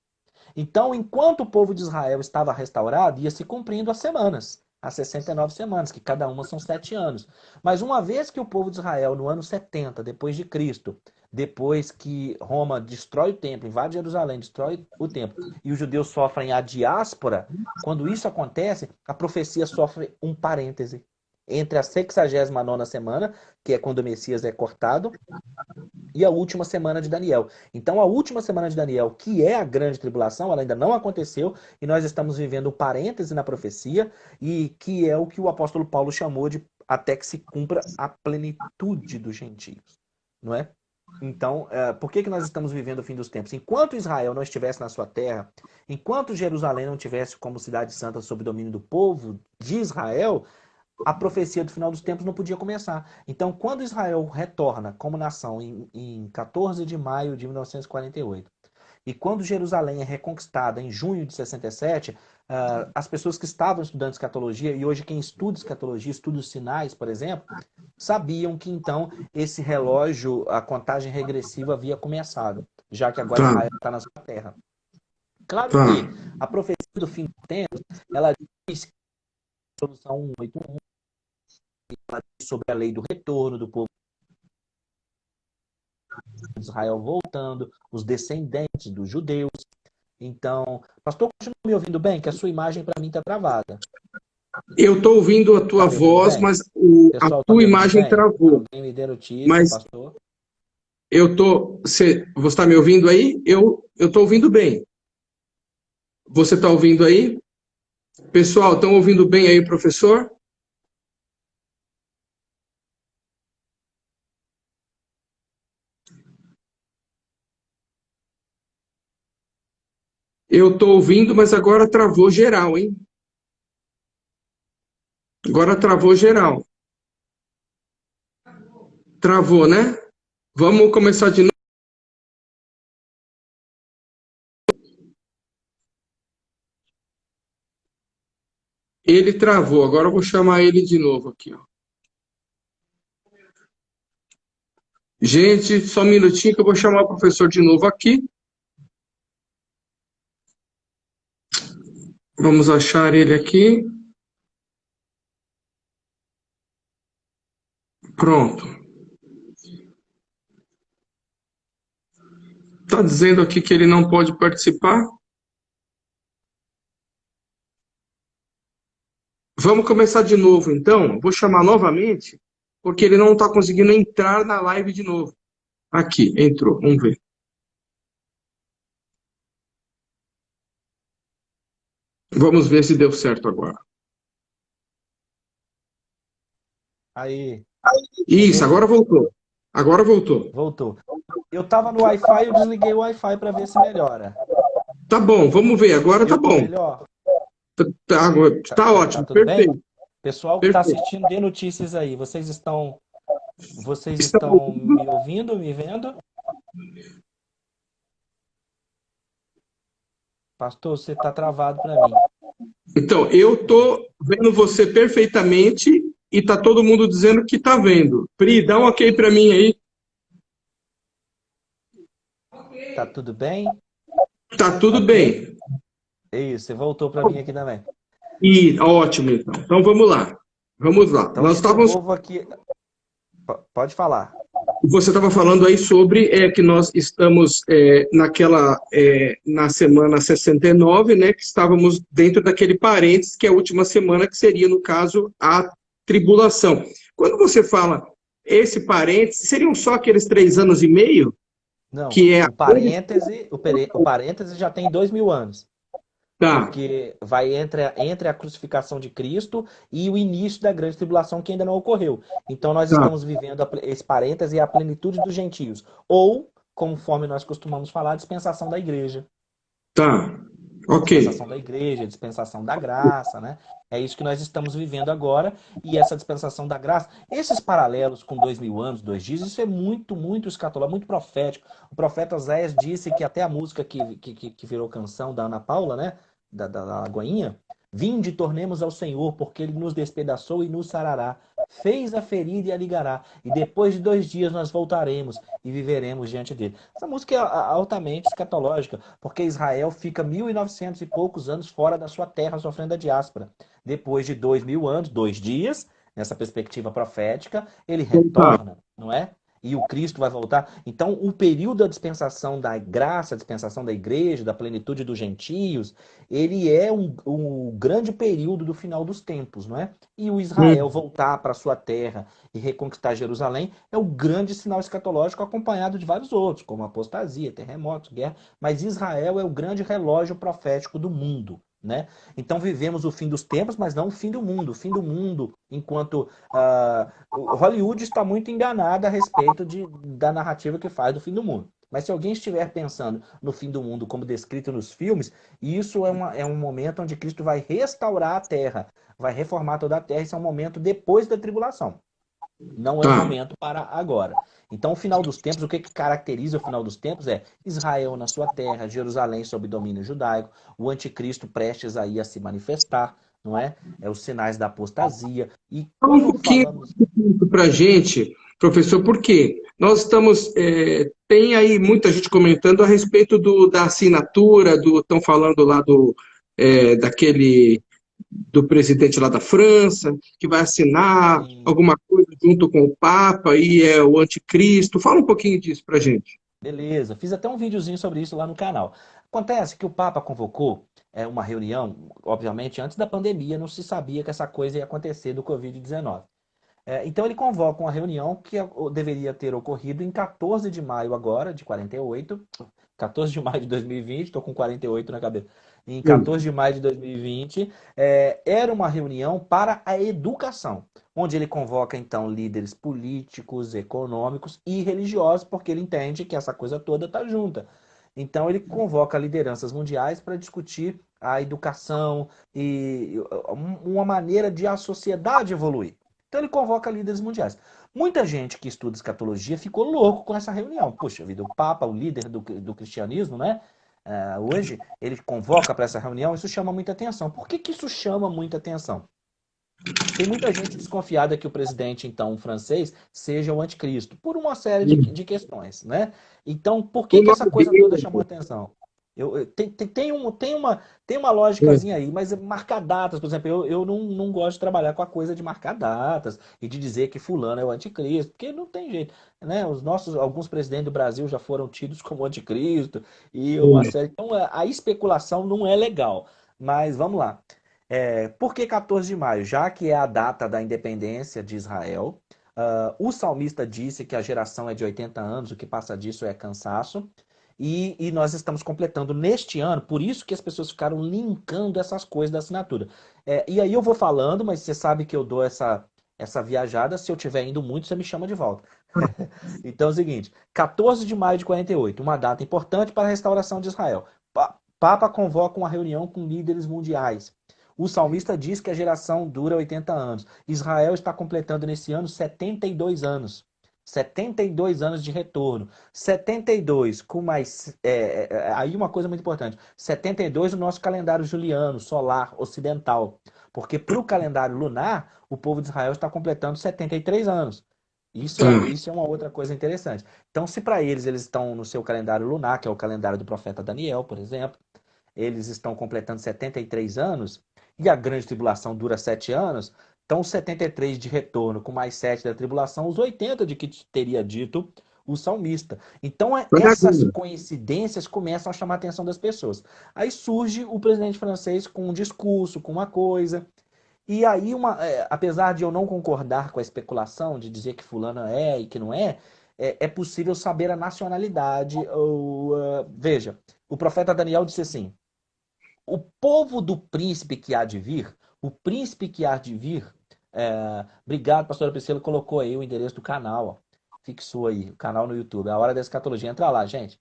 Speaker 2: Então, enquanto o povo de Israel estava restaurado, ia se cumprindo as semanas, as 69 semanas, que cada uma são 7 anos. Mas uma vez que o povo de Israel, no ano 70, depois de Cristo, depois que Roma destrói o templo, invade Jerusalém, destrói o templo, e os judeus sofrem a diáspora, quando isso acontece, a profecia sofre um parêntese entre a 69ª semana, que é quando o Messias é cortado, e a última semana de Daniel. Então, a última semana de Daniel, que é a grande tribulação, ela ainda não aconteceu, e nós estamos vivendo um parêntese na profecia, e que é o que o apóstolo Paulo chamou de até que se cumpra a plenitude dos gentios. Não é? Então, por que nós estamos vivendo o fim dos tempos? Enquanto Israel não estivesse na sua terra, enquanto Jerusalém não tivesse como cidade santa sob domínio do povo de Israel, a profecia do final dos tempos não podia começar. Então, quando Israel retorna como nação em 14 de maio de 1948, e quando Jerusalém é reconquistada em junho de 67, as pessoas que estavam estudando escatologia, e hoje quem estuda escatologia, estuda os sinais, por exemplo, sabiam que então esse relógio, a contagem regressiva havia começado, já que agora Israel está na sua terra. Claro que a profecia do fim dos tempos, ela diz que a solução 181 sobre a lei do retorno do povo de Israel voltando, os descendentes dos judeus. Então, pastor, continua me ouvindo bem? Que a sua imagem para mim está travada.
Speaker 1: Eu estou ouvindo a tua voz, mas a tua imagem travou.
Speaker 2: Alguém me dê notícia,
Speaker 1: mas
Speaker 2: pastor?
Speaker 1: você está me ouvindo aí? Eu estou ouvindo bem. Você está ouvindo aí? Pessoal, estão ouvindo bem aí, professor? Eu estou ouvindo, mas agora travou geral, hein? Agora travou geral. Travou, né? Vamos começar de novo. Ele travou. Agora eu vou chamar ele de novo aqui, ó. Gente, só um minutinho que eu vou chamar o professor de novo aqui. Vamos achar ele aqui. Pronto. Está dizendo aqui que ele não pode participar. Vamos começar de novo, então. Vou chamar novamente, porque ele não está conseguindo entrar na live de novo. Aqui, entrou. Vamos ver. Vamos ver se deu certo agora.
Speaker 2: Aí.
Speaker 1: Isso, agora voltou. Agora voltou.
Speaker 2: Voltou. Eu estava no Wi-Fi, eu desliguei o Wi-Fi para ver se melhora.
Speaker 1: Tá bom, vamos ver. Agora tá bom.
Speaker 2: Melhor?
Speaker 1: Tá ótimo,
Speaker 2: tudo
Speaker 1: perfeito.
Speaker 2: Bem? Pessoal que está assistindo, dê notícias aí. Vocês estão me ouvindo, me vendo? Pastor, você está travado para mim.
Speaker 1: Então, eu tô vendo você perfeitamente e tá todo mundo dizendo que tá vendo. Pri, dá um ok para mim aí.
Speaker 2: Tá tudo bem?
Speaker 1: Tá tudo bem.
Speaker 2: Isso, você voltou para mim aqui também.
Speaker 1: Ótimo, então. Então vamos lá. Vamos lá.
Speaker 2: Então,
Speaker 1: Nós estávamos...
Speaker 2: aqui... Pode falar.
Speaker 1: Você estava falando aí sobre que nós estamos na semana 69, né, que estávamos dentro daquele parênteses, que é a última semana, que seria, no caso, a tribulação. Quando você fala esse parênteses, seriam só aqueles 3 anos e meio?
Speaker 2: Não,
Speaker 1: que é
Speaker 2: o parêntese já tem 2000 anos.
Speaker 1: Tá,
Speaker 2: porque vai entre a crucificação de Cristo e o início da grande tribulação que ainda não ocorreu. Então nós
Speaker 1: tá,
Speaker 2: estamos vivendo esse parêntese e a plenitude dos gentios, ou, conforme nós costumamos falar, a dispensação da igreja.
Speaker 1: tá.
Speaker 2: A
Speaker 1: Ok.
Speaker 2: dispensação da igreja, a dispensação da graça, né? É isso que nós estamos vivendo agora, e essa dispensação da graça, esses paralelos com 2000 anos, 2 dias, isso é muito, muito escatológico, muito profético. O profeta Oséias disse que até a música que virou canção da Ana Paula, né? Da Lagoinha, vinde, tornemos ao Senhor, porque ele nos despedaçou e nos sarará. Fez a ferida e a ligará, e depois de 2 dias nós voltaremos e viveremos diante dele. Essa música é altamente escatológica, porque Israel fica 1900 e poucos anos fora da sua terra sofrendo a diáspora. Depois de 2000 anos, 2 dias, nessa perspectiva profética, ele
Speaker 1: Tá,
Speaker 2: retorna, não é? E o Cristo vai voltar. Então, o período da dispensação da graça, a dispensação da igreja, da plenitude dos gentios, ele é um grande período do final dos tempos, não é? E o Israel
Speaker 1: hum,
Speaker 2: voltar para sua terra e reconquistar Jerusalém é o grande sinal escatológico, acompanhado de vários outros, como apostasia, terremotos, guerra. Mas Israel é o grande relógio profético do mundo, né? Então vivemos o fim dos tempos, mas não o fim do mundo. O fim do mundo, enquanto Hollywood está muito enganada a respeito da narrativa que faz do fim do mundo. Mas se alguém estiver pensando no fim do mundo como descrito nos filmes, isso é um momento onde Cristo vai restaurar a terra, vai reformar toda a terra. Isso é um momento depois da tribulação. Não é o
Speaker 1: tá.
Speaker 2: momento para agora. Então, o final dos tempos, o que caracteriza o final dos tempos é Israel na sua terra, Jerusalém sob domínio judaico, o anticristo prestes aí a se manifestar, não é? É os sinais da apostasia. E
Speaker 1: Fala um
Speaker 2: quando
Speaker 1: pouquinho
Speaker 2: falamos.
Speaker 1: para a gente, professor, por quê? Nós estamos, tem aí muita gente comentando a respeito da assinatura, estão falando lá daquele, do presidente lá da França, que vai assinar
Speaker 2: Sim,
Speaker 1: alguma coisa junto com o Papa e é o anticristo. Fala um pouquinho disso para a gente.
Speaker 2: beleza, fiz até um videozinho sobre isso lá no canal. Acontece que o Papa convocou uma reunião, obviamente, antes da pandemia, não se sabia que essa coisa ia acontecer do Covid-19. Então ele convoca uma reunião que deveria ter ocorrido em 14 de maio agora, de 48, 14 de maio de 2020, estou com 48 na cabeça. Em 14 de maio de 2020, era uma reunião para a educação, onde ele convoca então líderes políticos, econômicos e religiosos, porque ele entende que essa coisa toda está junta. Então ele convoca lideranças mundiais para discutir a educação e uma maneira de a sociedade evoluir. Então ele convoca líderes mundiais. Muita gente que estuda escatologia ficou louco com essa reunião. Puxa vida, o Papa, o líder do cristianismo, né? Hoje, ele convoca para essa reunião, isso chama muita atenção. Por que isso chama muita atenção? Tem muita gente desconfiada que o presidente, então, francês, seja o anticristo, por uma série de questões, né? Então, por
Speaker 1: O
Speaker 2: que essa
Speaker 1: nome
Speaker 2: coisa toda
Speaker 1: dele,
Speaker 2: chamou atenção? Tem uma lógicazinha aí, mas marcar datas, por exemplo, eu não gosto de trabalhar com a coisa de marcar datas e de dizer que fulano é o anticristo, porque não tem jeito, né? Alguns presidentes do Brasil já foram tidos como anticristo e uma série. Então, a especulação não é legal, mas vamos lá. Por que 14 de maio? Já que é a data da independência de Israel, o salmista disse que a geração é de 80 anos, o que passa disso é cansaço. E nós estamos completando neste ano, por isso que as pessoas ficaram linkando essas coisas da assinatura. E aí eu vou falando, mas você sabe que eu dou essa viajada. Se eu estiver indo muito, você me chama de volta. Então é o seguinte: 14 de maio de 48, uma data importante para a restauração de Israel. Papa convoca uma reunião com líderes mundiais. O salmista diz que a geração dura 80 anos. Israel está completando nesse ano 72 anos. 72 anos de retorno. 72 com mais. Aí uma coisa muito importante: 72 no nosso calendário juliano, solar, ocidental. Porque para o calendário lunar, o povo de Israel está completando 73 anos.
Speaker 1: tá.
Speaker 2: Isso é uma outra coisa interessante. Então, se para eles estão no seu calendário lunar, que é o calendário do profeta Daniel, por exemplo, eles estão completando 73 anos, e a grande tribulação dura 7 anos, então 73 de retorno com mais 7 da tribulação, os 80 de que teria dito o salmista. Então essas
Speaker 1: Maravilha.
Speaker 2: coincidências começam a chamar a atenção das pessoas. Aí surge o presidente francês com um discurso, com uma coisa. E aí, apesar de eu não concordar com a especulação de dizer que fulano é e que não é possível saber a nacionalidade. Veja, o profeta Daniel disse assim: o povo do príncipe que há de vir, o príncipe que há de vir, obrigado, pastora Priscila, colocou aí o endereço do canal, ó. Fixou aí, o canal no YouTube, a Hora da Escatologia. Entra lá, gente.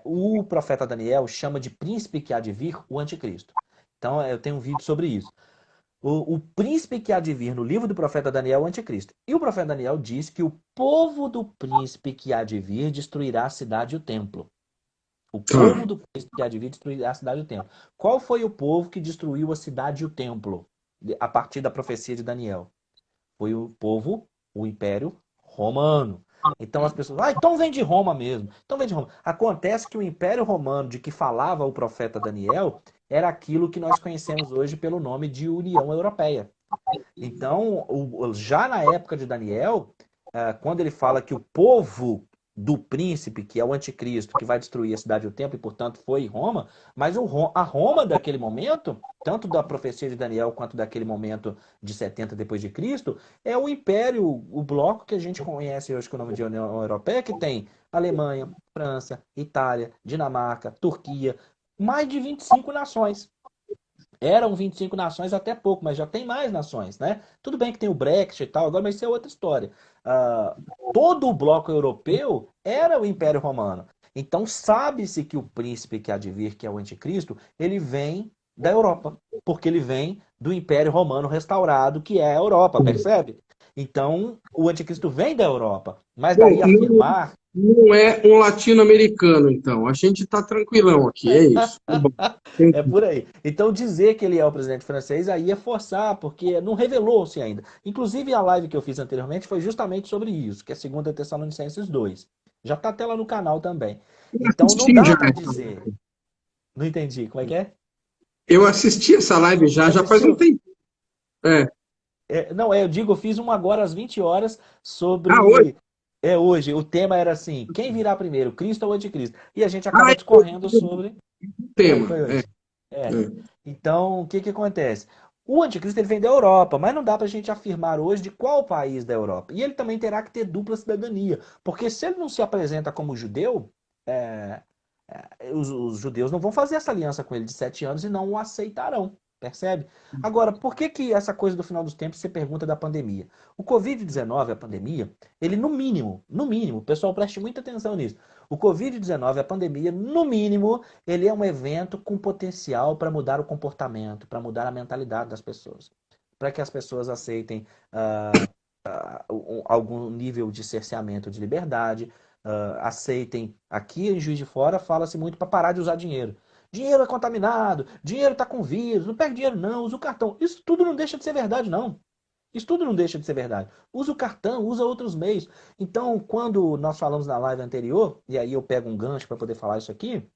Speaker 2: O profeta Daniel chama de príncipe que há de vir o anticristo. Então, eu tenho um vídeo sobre isso. O príncipe que há de vir no livro do profeta Daniel é o anticristo. E o profeta Daniel diz que o povo do príncipe que há de vir destruirá a cidade e o templo. O povo do príncipe que há de vir destruirá a cidade e o templo. Qual foi o povo que destruiu a cidade e o templo a partir da profecia de Daniel? Foi o povo, o Império Romano. Então as pessoas, então vem de Roma mesmo. Então vem de Roma. Acontece que o Império Romano de que falava o profeta Daniel era aquilo que nós conhecemos hoje pelo nome de União Europeia. Então, já na época de Daniel, quando ele fala que o povo do príncipe, que é o anticristo, que vai destruir a cidade e o templo, e portanto foi Roma, mas a Roma daquele momento, tanto da profecia de Daniel quanto daquele momento de 70 depois de Cristo, é o império, o bloco que a gente conhece hoje com o nome de União Europeia, que tem Alemanha, França, Itália, Dinamarca, Turquia, mais de 25 nações. Eram 25 nações até pouco, mas já tem mais nações, né? Tudo bem que tem o Brexit e tal, agora vai ser outra história. Todo o bloco europeu era o Império Romano. Então sabe-se que o príncipe que há de vir, que é o anticristo, ele vem da Europa, porque ele vem do Império Romano restaurado, que é a Europa, percebe? Então o anticristo vem da Europa, mas daí afirmar...
Speaker 1: Não é um latino-americano, então. A gente está tranquilão aqui, é isso. Tá bom.
Speaker 2: É por aí. Então dizer que ele é o presidente francês aí é forçar, porque não revelou-se ainda. Inclusive a live que eu fiz anteriormente foi justamente sobre isso, que é 2 Tessalonicenses 2. Já está até lá no canal também. Então não dá para dizer. Não entendi. Como é que é?
Speaker 1: Eu assisti essa live já faz um
Speaker 2: Assistiu?
Speaker 1: tempo. É.
Speaker 2: Não, eu digo, eu fiz uma agora às 20 horas
Speaker 1: Hoje?
Speaker 2: sobre... hoje. O tema era assim, quem virá primeiro, Cristo ou Anticristo? E a gente acaba
Speaker 1: É
Speaker 2: discorrendo sobre...
Speaker 1: o tema.
Speaker 2: Foi
Speaker 1: É.
Speaker 2: hoje. Então, o que que acontece? O anticristo ele vem da Europa, mas não dá para a gente afirmar hoje de qual país da Europa. E ele também terá que ter dupla cidadania, porque se ele não se apresenta como judeu, os judeus não vão fazer essa aliança com ele de 7 anos e não o aceitarão. Percebe? Agora, por que que essa coisa do final dos tempos você pergunta da pandemia? O Covid-19, a pandemia, ele no mínimo, o pessoal preste muita atenção nisso. O Covid-19, a pandemia, no mínimo, ele é um evento com potencial para mudar o comportamento, para mudar a mentalidade das pessoas. Para que as pessoas aceitem algum nível de cerceamento de liberdade, aceitem. Aqui em Juiz de Fora fala-se muito para parar de usar dinheiro. Dinheiro é contaminado, dinheiro está com vírus, não pega dinheiro não, usa o cartão. Isso tudo não deixa de ser verdade, não. Isso tudo não deixa de ser verdade. Usa o cartão, usa outros meios. Então, quando nós falamos na live anterior, e aí eu pego um gancho para poder falar isso aqui,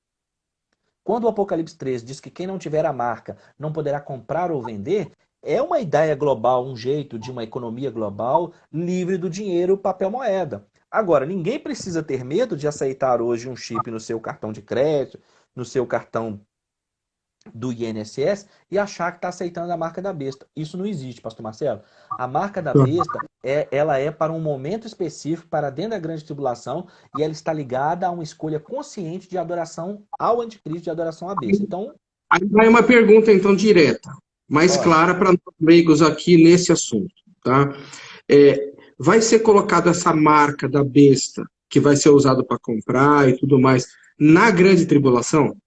Speaker 2: quando o Apocalipse 13 diz que quem não tiver a marca não poderá comprar ou vender, é uma ideia global, um jeito de uma economia global livre do dinheiro, papel moeda. Agora, ninguém precisa ter medo de aceitar hoje um chip no seu cartão de crédito, no seu cartão do INSS e achar que está aceitando a marca da besta. Isso não existe, pastor Marcelo. A marca da besta, ela é para um momento específico, para dentro da grande tribulação, e ela está ligada a uma escolha consciente de adoração ao anticristo, de adoração à besta. Então,
Speaker 1: aí vai uma pergunta, então, direta, mais clara para nós leigos aqui nesse assunto, tá? Vai ser colocada essa marca da besta, que vai ser usada para comprar e tudo mais, na grande tribulação?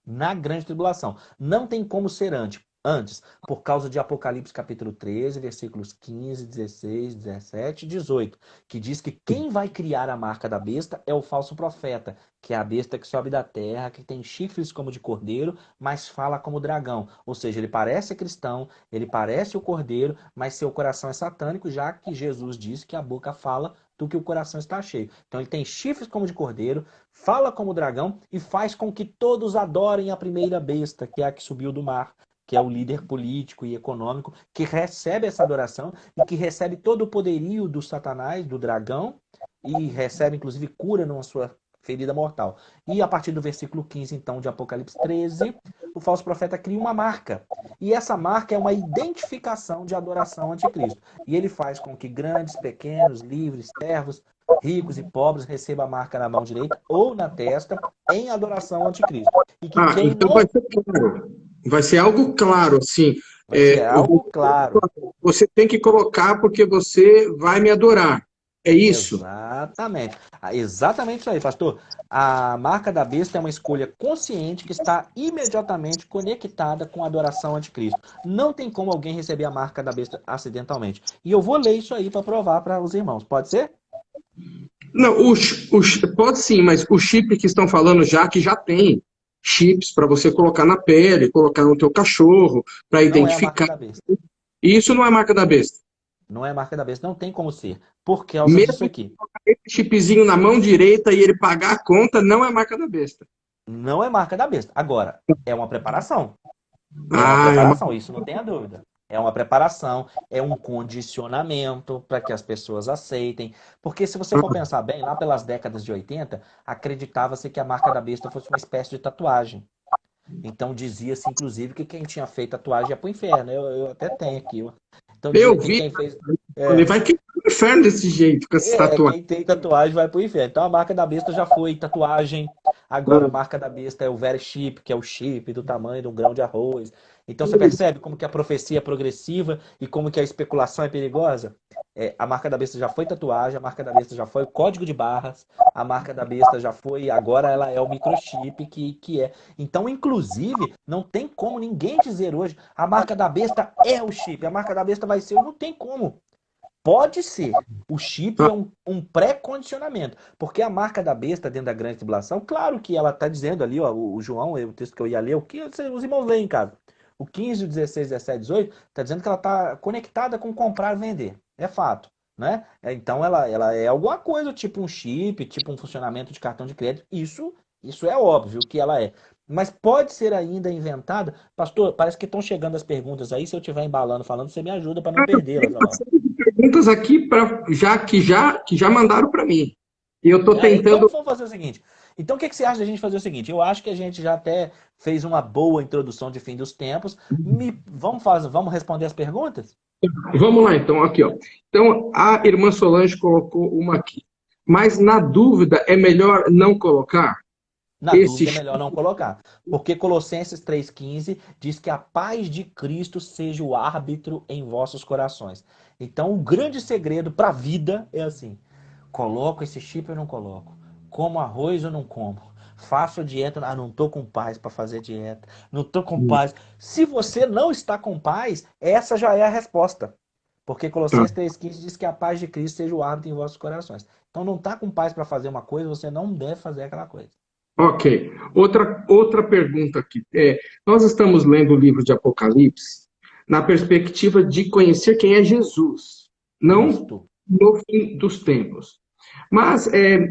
Speaker 2: na grande tribulação. Não tem como ser antes, por causa de Apocalipse capítulo 13, versículos 15, 16, 17 e 18, que diz que quem vai criar a marca da besta é o falso profeta, que é a besta que sobe da terra, que tem chifres como de cordeiro, mas fala como dragão. Ou seja, ele parece cristão, ele parece o cordeiro, mas seu coração é satânico, já que Jesus disse que a boca fala do que o coração está cheio. Então ele tem chifres como de cordeiro, fala como dragão e faz com que todos adorem a primeira besta, que é a que subiu do mar, que é o líder político e econômico, que recebe essa adoração e que recebe todo o poderio do Satanás, do dragão, e recebe inclusive cura numa sua ferida mortal. E a partir do versículo 15, então, de Apocalipse 13, o falso profeta cria uma marca. E essa marca é uma identificação de adoração ao anticristo. E ele faz com que grandes, pequenos, livres, servos, ricos e pobres recebam a marca na mão direita ou na testa em adoração ao anticristo. E que quem
Speaker 1: então
Speaker 2: não...
Speaker 1: vai ser claro. Vai ser algo claro, assim.
Speaker 2: Vai ser algo claro.
Speaker 1: Você tem que colocar porque você vai me adorar. É isso?
Speaker 2: Exatamente. Exatamente isso aí, pastor. A marca da besta é uma escolha consciente que está imediatamente conectada com a adoração a Cristo. Não tem como alguém receber a marca da besta acidentalmente. E eu vou ler isso aí para provar para os irmãos. Pode ser?
Speaker 1: Não, pode sim, mas o chip que estão falando já, que já tem chips para você colocar na pele, colocar no teu cachorro, para
Speaker 2: Não é a marca
Speaker 1: identificar.
Speaker 2: da besta.
Speaker 1: Isso não é marca da besta.
Speaker 2: Não é a marca da besta. Não tem como ser. Por causa disso
Speaker 1: Mesmo
Speaker 2: aqui.
Speaker 1: esse chipzinho na mão direita e ele pagar a conta, não é marca da besta.
Speaker 2: Não é marca da besta. Agora, é uma preparação. É uma
Speaker 1: Ah, é uma...
Speaker 2: preparação, isso não tenha dúvida. É uma preparação, é um condicionamento para que as pessoas aceitem. Porque se você for pensar bem, lá pelas décadas de 80, acreditava-se que a marca da besta fosse uma espécie de tatuagem. Então dizia-se, inclusive, que quem tinha feito tatuagem ia para o inferno. Eu até tenho aqui. Então dizia
Speaker 1: Eu
Speaker 2: que
Speaker 1: vi,
Speaker 2: quem fez.
Speaker 1: ele
Speaker 2: É,
Speaker 1: vai queimar no inferno desse jeito, com essa tatuagem.
Speaker 2: quem tem tatuagem vai pro inferno. Então a marca da besta já foi tatuagem. Agora a marca da besta é o very chip, que é o chip do tamanho de um grão de arroz. Então você percebe como que a profecia é progressiva e como que a especulação é perigosa? A marca da besta já foi tatuagem, a marca da besta já foi o código de barras, a marca da besta já foi, agora ela é o microchip que é. Então, inclusive, não tem como ninguém dizer hoje, a marca da besta é o chip, a marca da besta vai ser, não tem como. Pode ser. O chip é um pré-condicionamento. Porque a marca da besta dentro da grande tribulação, claro que ela está dizendo ali, ó, o João, o texto que eu ia ler, o que os irmãos leem em casa. O 15, o 16, 17, 18, está dizendo que ela está conectada com comprar e vender. É fato. Né? Então ela é alguma coisa, tipo um chip, tipo um funcionamento de cartão de crédito. Isso é óbvio que ela é. Mas pode ser ainda inventada. Pastor, parece que estão chegando as perguntas aí. Se eu estiver embalando, falando, você me ajuda para não perdê-las. Ó.
Speaker 1: Perguntas aqui que já mandaram para mim. E eu estou
Speaker 2: Então
Speaker 1: tentando.
Speaker 2: vamos fazer o seguinte. Então o que você acha da gente fazer o seguinte? Eu acho que a gente já até fez uma boa introdução de fim dos tempos. Vamos responder as perguntas?
Speaker 1: Vamos lá, então, aqui, ó. Então, a irmã Solange colocou uma aqui. Mas, na dúvida, é melhor não colocar
Speaker 2: Na
Speaker 1: esse.
Speaker 2: dúvida é melhor não colocar. Porque Colossenses 3,15 diz que a paz de Cristo seja o árbitro em vossos corações. Então o grande segredo para a vida é assim: coloco esse chip ou não coloco? Como arroz ou não como? Faço dieta, não estou com paz para fazer dieta. Não estou com paz. Se você não está com paz, essa já é a resposta. Porque
Speaker 1: Tá,
Speaker 2: Colossenses 3,15 diz que a paz de Cristo seja o árbitro em vossos corações. Então não está com paz para fazer uma coisa, você não deve fazer aquela coisa.
Speaker 1: ok. Outra pergunta aqui. Nós estamos lendo o livro de Apocalipse na perspectiva de conhecer quem é Jesus, não
Speaker 2: Isto.
Speaker 1: no fim dos tempos. Mas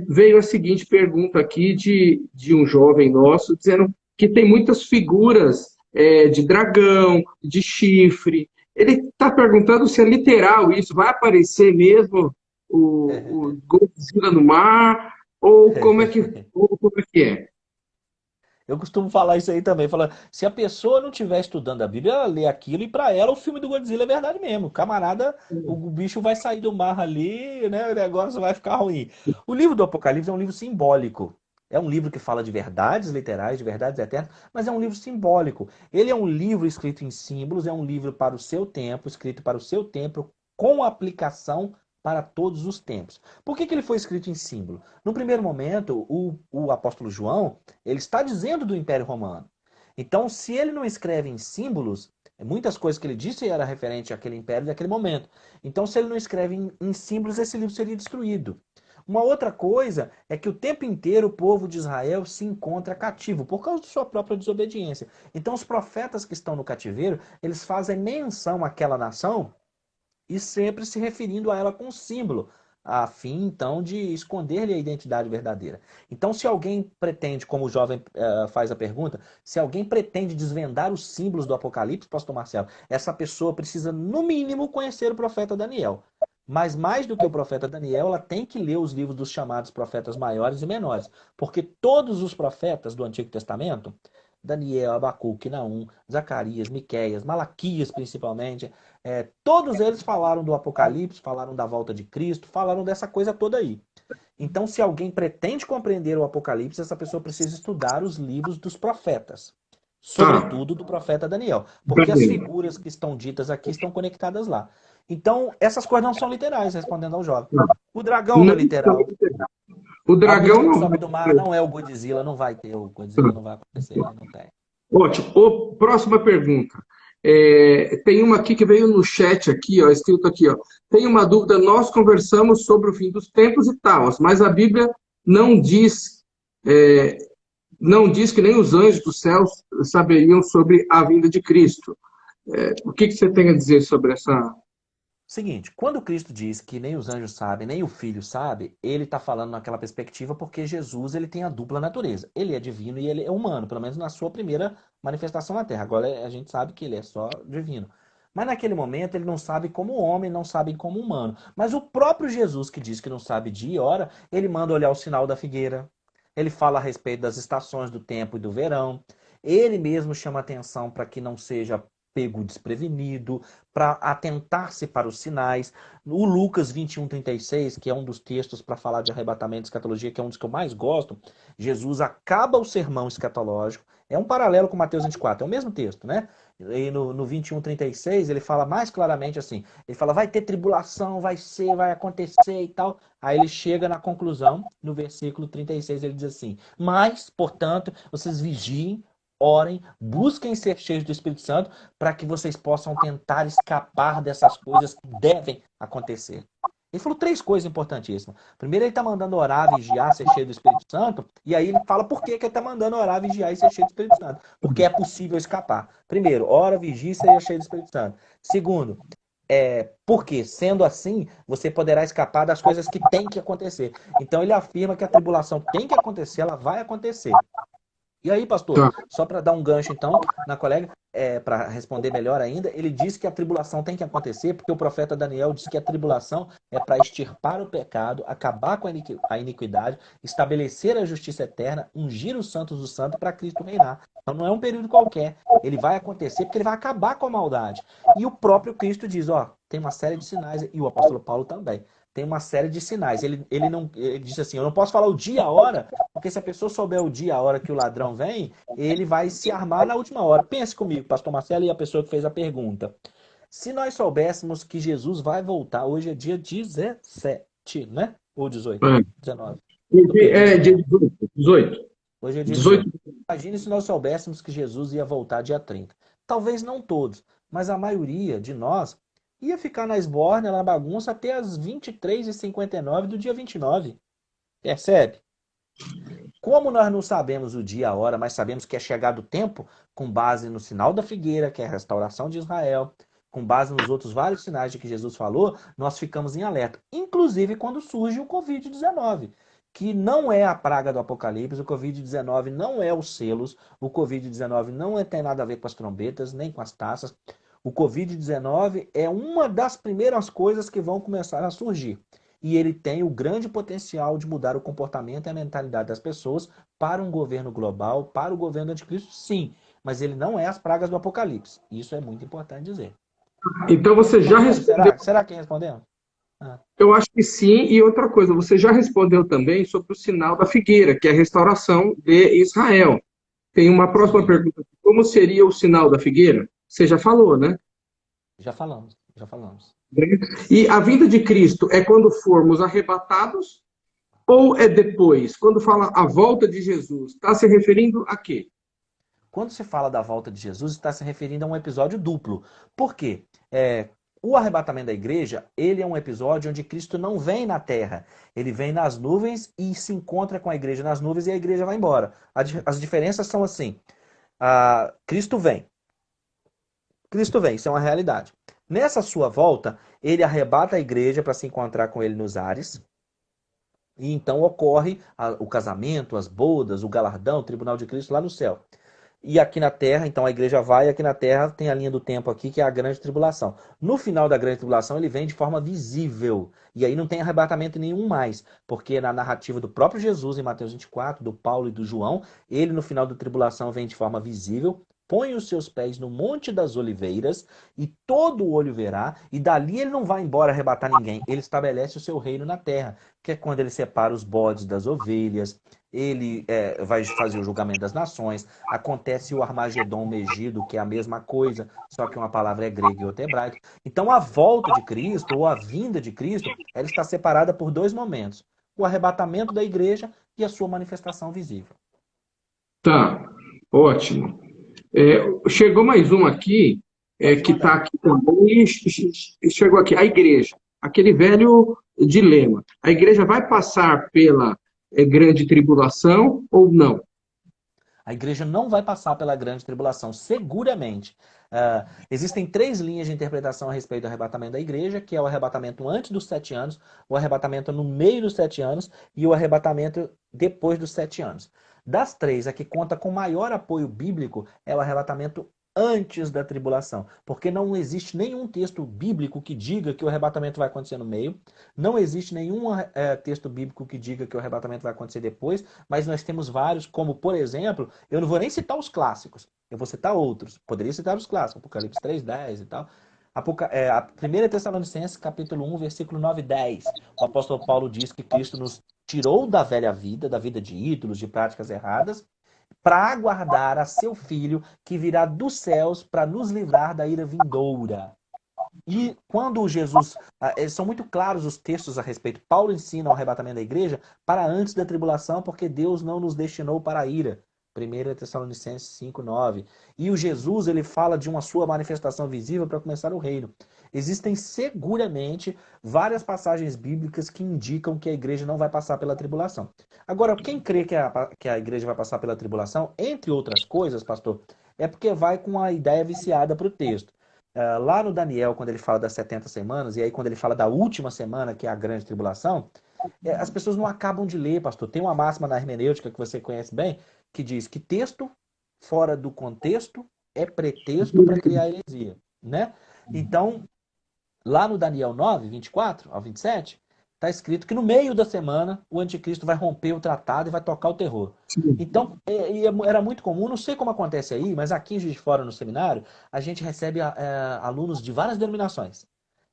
Speaker 1: veio a seguinte pergunta aqui de um jovem nosso, dizendo que tem muitas figuras de dragão, de chifre. Ele está perguntando se é literal isso, vai aparecer mesmo o Godzilla no mar, ou como é que é?
Speaker 2: Eu costumo falar isso aí também, falar, se a pessoa não estiver estudando a Bíblia, ela lê aquilo e para ela o filme do Godzilla é verdade mesmo. Camarada, o bicho vai sair do mar ali, né? O negócio vai ficar ruim. O livro do Apocalipse é um livro simbólico. É um livro que fala de verdades literais, de verdades eternas, mas é um livro simbólico. Ele é um livro escrito em símbolos, é um livro para o seu tempo, escrito para o seu tempo, com aplicação para todos os tempos. Por que ele foi escrito em símbolo? No primeiro momento, o apóstolo João ele está dizendo do Império Romano. Então, se ele não escreve em símbolos, muitas coisas que ele disse era referente àquele império daquele momento. Então, se ele não escreve em símbolos, esse livro seria destruído. Uma outra coisa é que o tempo inteiro o povo de Israel se encontra cativo por causa de sua própria desobediência. Então, os profetas que estão no cativeiro, eles fazem menção àquela nação e sempre se referindo a ela com símbolo, a fim então de esconder-lhe a identidade verdadeira. Então, se alguém pretende, como o jovem faz a pergunta, se alguém pretende desvendar os símbolos do Apocalipse, pastor Marcelo, essa pessoa precisa, no mínimo, conhecer o profeta Daniel. Mas mais do que o profeta Daniel, ela tem que ler os livros dos chamados profetas maiores e menores. Porque todos os profetas do Antigo Testamento, Daniel, Abacuque, Naum, Zacarias, Miqueias, Malaquias principalmente, todos eles falaram do Apocalipse, falaram da volta de Cristo, falaram dessa coisa toda aí. Então, se alguém pretende compreender o Apocalipse, essa pessoa precisa estudar os livros dos profetas.
Speaker 1: Tá.
Speaker 2: sobretudo do profeta Daniel, porque as
Speaker 1: Bem.
Speaker 2: figuras que estão ditas aqui estão conectadas lá. Então, essas coisas não são literais, respondendo ao jovem. O dragão não
Speaker 1: Não,
Speaker 2: é literal.
Speaker 1: o
Speaker 2: A
Speaker 1: dragão
Speaker 2: besta que
Speaker 1: não
Speaker 2: sobe
Speaker 1: vai.
Speaker 2: do mar não é o Godzilla, não vai ter o Godzilla, não vai acontecer, não tem.
Speaker 1: Ótimo. Próxima pergunta. Tem uma aqui que veio no chat aqui, ó, escrito aqui, ó. Tem uma dúvida, nós conversamos sobre o fim dos tempos e tal, mas a Bíblia não diz, é, não diz que nem os anjos dos céus saberiam sobre a vinda de Cristo. O que você tem a dizer sobre essa?
Speaker 2: Seguinte, quando Cristo diz que nem os anjos sabem, nem o Filho sabe, ele está falando naquela perspectiva porque Jesus ele tem a dupla natureza. Ele é divino e ele é humano, pelo menos na sua primeira manifestação na Terra. Agora a gente sabe que ele é só divino. Mas naquele momento ele não sabe como homem, não sabe como humano. Mas o próprio Jesus que diz que não sabe dia e hora, ele manda olhar o sinal da figueira. Ele fala a respeito das estações do tempo e do verão. Ele mesmo chama atenção para que não seja pego desprevenido, para atentar-se para os sinais. O Lucas 21:36, que é um dos textos para falar de arrebatamento e escatologia, que é um dos que eu mais gosto, Jesus acaba o sermão escatológico. É um paralelo com Mateus 24, é o mesmo texto, né? E no 21:36 ele fala mais claramente assim: ele fala, vai ter tribulação, vai ser, vai acontecer e tal. Aí ele chega na conclusão, no versículo 36, ele diz assim: mas, portanto, vocês vigiem, orem, busquem ser cheios do Espírito Santo para que vocês possam tentar escapar dessas coisas que devem acontecer. Ele falou três coisas importantíssimas. Primeiro, ele está mandando orar, vigiar, ser cheio do Espírito Santo. E aí ele fala por que ele está mandando orar, vigiar e ser cheio do Espírito Santo. Porque é possível escapar. Primeiro, ora, vigie e seja cheio do Espírito Santo. Segundo, porque, sendo assim, você poderá escapar das coisas que têm que acontecer. Então ele afirma que a tribulação tem que acontecer, ela vai acontecer. E aí, pastor,
Speaker 1: Tá.
Speaker 2: só para dar um gancho então na colega, para responder melhor ainda, ele diz que a tribulação tem que acontecer porque o profeta Daniel diz que a tribulação é para extirpar o pecado, acabar com a iniquidade, estabelecer a justiça eterna, ungir os santos do santo para Cristo reinar. Então não é um período qualquer, ele vai acontecer porque ele vai acabar com a maldade. E o próprio Cristo diz, ó, tem uma série de sinais, e o apóstolo Paulo também. Tem uma série de sinais. Ele disse assim: eu não posso falar o dia, a hora, porque se a pessoa souber o dia, a hora que o ladrão vem, ele vai se armar na última hora. Pense comigo, pastor Marcelo e a pessoa que fez a pergunta. Se nós soubéssemos que Jesus vai voltar, hoje é dia 17, né? Ou 18?
Speaker 1: É,
Speaker 2: 19. Tô perdido
Speaker 1: dia
Speaker 2: mesmo.
Speaker 1: 18. 18.
Speaker 2: Hoje é dia
Speaker 1: 18.
Speaker 2: 18. Imagine se nós soubéssemos que Jesus ia voltar dia 30. Talvez não todos, mas a maioria de nós ia ficar na esbórnia, na bagunça, até as 23h59 do dia 29. Percebe? Como nós não sabemos o dia, a hora, mas sabemos que é chegado o tempo, com base no sinal da figueira, que é a restauração de Israel, com base nos outros vários sinais de que Jesus falou, nós ficamos em alerta. Inclusive quando surge o Covid-19, que não é a praga do Apocalipse, o Covid-19 não é os selos, o Covid-19 não tem nada a ver com as trombetas, nem com as taças. O Covid-19 é uma das primeiras coisas que vão começar a surgir. E ele tem o grande potencial de mudar o comportamento e a mentalidade das pessoas para um governo global, para o governo anticristo, sim. Mas ele não é as pragas do Apocalipse. Isso é muito importante dizer.
Speaker 1: Então você já
Speaker 2: Respondemos?
Speaker 1: respondeu.
Speaker 2: Será que respondemos? Ah,
Speaker 1: Eu acho que sim. E outra coisa, você já respondeu também sobre o sinal da figueira, que é a restauração de Israel. Tem uma próxima
Speaker 2: sim,
Speaker 1: pergunta. Como seria o sinal da figueira? Você já falou, né?
Speaker 2: já falamos, já falamos.
Speaker 1: E a vinda de Cristo é quando formos arrebatados ou é depois? Quando fala a volta de Jesus, está se referindo a quê?
Speaker 2: Quando se fala da volta de Jesus, está se referindo a um episódio duplo. Por quê? O arrebatamento da igreja, ele é um episódio onde Cristo não vem na terra. Ele vem nas nuvens e se encontra com a igreja nas nuvens e a igreja vai embora. As diferenças são assim. Cristo vem. Cristo vem, isso é uma realidade. Nessa sua volta, ele arrebata a igreja para se encontrar com ele nos ares. E então ocorre o casamento, as bodas, o galardão, o tribunal de Cristo lá no céu. E aqui na Terra, então a igreja vai, e aqui na Terra tem a linha do tempo aqui, que é a grande tribulação. No final da grande tribulação, ele vem de forma visível. E aí não tem arrebatamento nenhum mais. Porque na narrativa do próprio Jesus, em Mateus 24, do Paulo e do João, ele no final da tribulação vem de forma visível, põe os seus pés no Monte das Oliveiras, e todo o olho verá, e dali ele não vai embora arrebatar ninguém. Ele estabelece o seu reino na terra, que é quando ele separa os bodes das ovelhas, ele vai fazer o julgamento das nações, acontece o Armagedon Megido, que é a mesma coisa, só que uma palavra é grega e outra é hebraica. Então a volta de Cristo, ou a vinda de Cristo, ela está separada por dois momentos: o arrebatamento da igreja e a sua manifestação visível.
Speaker 1: Tá, ótimo. Chegou mais um aqui, que está aqui também, e chegou aqui, a igreja, aquele velho dilema. A igreja vai passar pela grande tribulação ou não?
Speaker 2: A igreja não vai passar pela grande tribulação, seguramente. Existem três linhas de interpretação a respeito do arrebatamento da igreja, que é o arrebatamento antes dos 7 anos, o arrebatamento no meio dos 7 anos e o arrebatamento depois dos 7 anos. Das três, a que conta com maior apoio bíblico é o arrebatamento antes da tribulação, porque não existe nenhum texto bíblico que diga que o arrebatamento vai acontecer no meio, não existe nenhum texto bíblico que diga que o arrebatamento vai acontecer depois, mas nós temos vários, como por exemplo, eu não vou nem citar os clássicos, eu vou citar outros, poderia citar os clássicos, Apocalipse 3:10 e tal. A 1 Tessalonicenses, capítulo 1, versículo 9 e 10. O apóstolo Paulo diz que Cristo nos tirou da velha vida, da vida de ídolos, de práticas erradas, para aguardar a seu Filho, que virá dos céus para nos livrar da ira vindoura. E quando Jesus... são muito claros os textos a respeito. Paulo ensina o arrebatamento da igreja para antes da tribulação, porque Deus não nos destinou para a ira. 1 Tessalonicenses 5:9. E o Jesus, ele fala de uma sua manifestação visível para começar o reino. Existem seguramente várias passagens bíblicas que indicam que a igreja não vai passar pela tribulação. Agora, quem crê que a igreja vai passar pela tribulação, entre outras coisas, pastor, é porque vai com a ideia viciada para o texto. Lá no Daniel, quando ele fala das 70 semanas, e aí quando ele fala da última semana, que é a grande tribulação, as pessoas não acabam de ler, pastor. Tem uma máxima na hermenêutica que você conhece bem, que diz que texto fora do contexto é pretexto para criar heresia, né? Então, lá no Daniel 9, 24 ao 27, está escrito que no meio da semana o anticristo vai romper o tratado e vai tocar o terror. Então, era muito comum, não sei como acontece aí, mas aqui em Juiz de Fora, no seminário, a gente recebe alunos de várias denominações.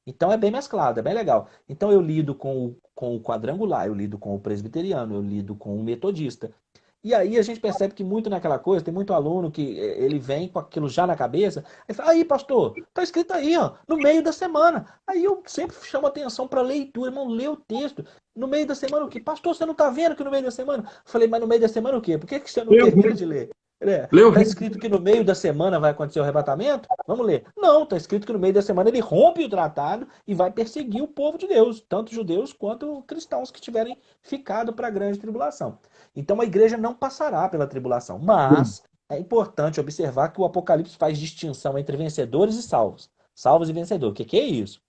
Speaker 2: Então é bem mesclado, é bem legal. Então eu lido com o quadrangular, eu lido com o presbiteriano, eu lido com o metodista. E aí a gente percebe que muito naquela coisa, tem muito aluno que ele vem com aquilo já na cabeça, aí fala, aí pastor, tá escrito aí, ó, no meio da semana. Aí eu sempre chamo atenção para leitura, irmão, lê o texto. No meio da semana o quê? Pastor, você não tá vendo que no meio da semana? Eu falei, mas no meio da semana o quê? Por que você não termina de ler? Tá escrito que no meio da semana vai acontecer o arrebatamento? Vamos ler. Não, tá escrito que no meio da semana ele rompe o tratado e vai perseguir o povo de Deus, tanto judeus quanto cristãos que tiverem ficado para a grande tribulação. Então a igreja não passará pela tribulação, mas é importante observar que o Apocalipse faz distinção entre vencedores e salvos. Salvos e vencedores. O que é isso?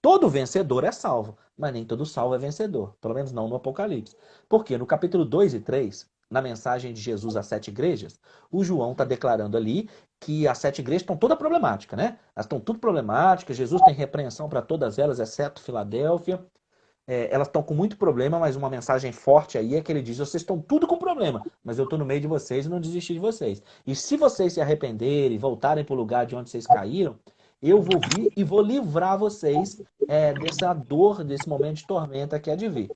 Speaker 2: Todo vencedor é salvo, mas nem todo salvo é vencedor. Pelo menos não no Apocalipse. Porque no capítulo 2 e 3, na mensagem de Jesus às 7 igrejas, o João está declarando ali que as 7 igrejas estão toda problemáticas, né? Elas estão tudo problemáticas, Jesus tem repreensão para todas elas, exceto Filadélfia. Elas estão com muito problema, mas uma mensagem forte aí é que ele diz, vocês estão tudo com problema, mas eu estou no meio de vocês e não desisti de vocês. E se vocês se arrependerem, voltarem para o lugar de onde vocês caíram, eu vou vir e vou livrar vocês dessa dor, desse momento de tormenta que há de vir.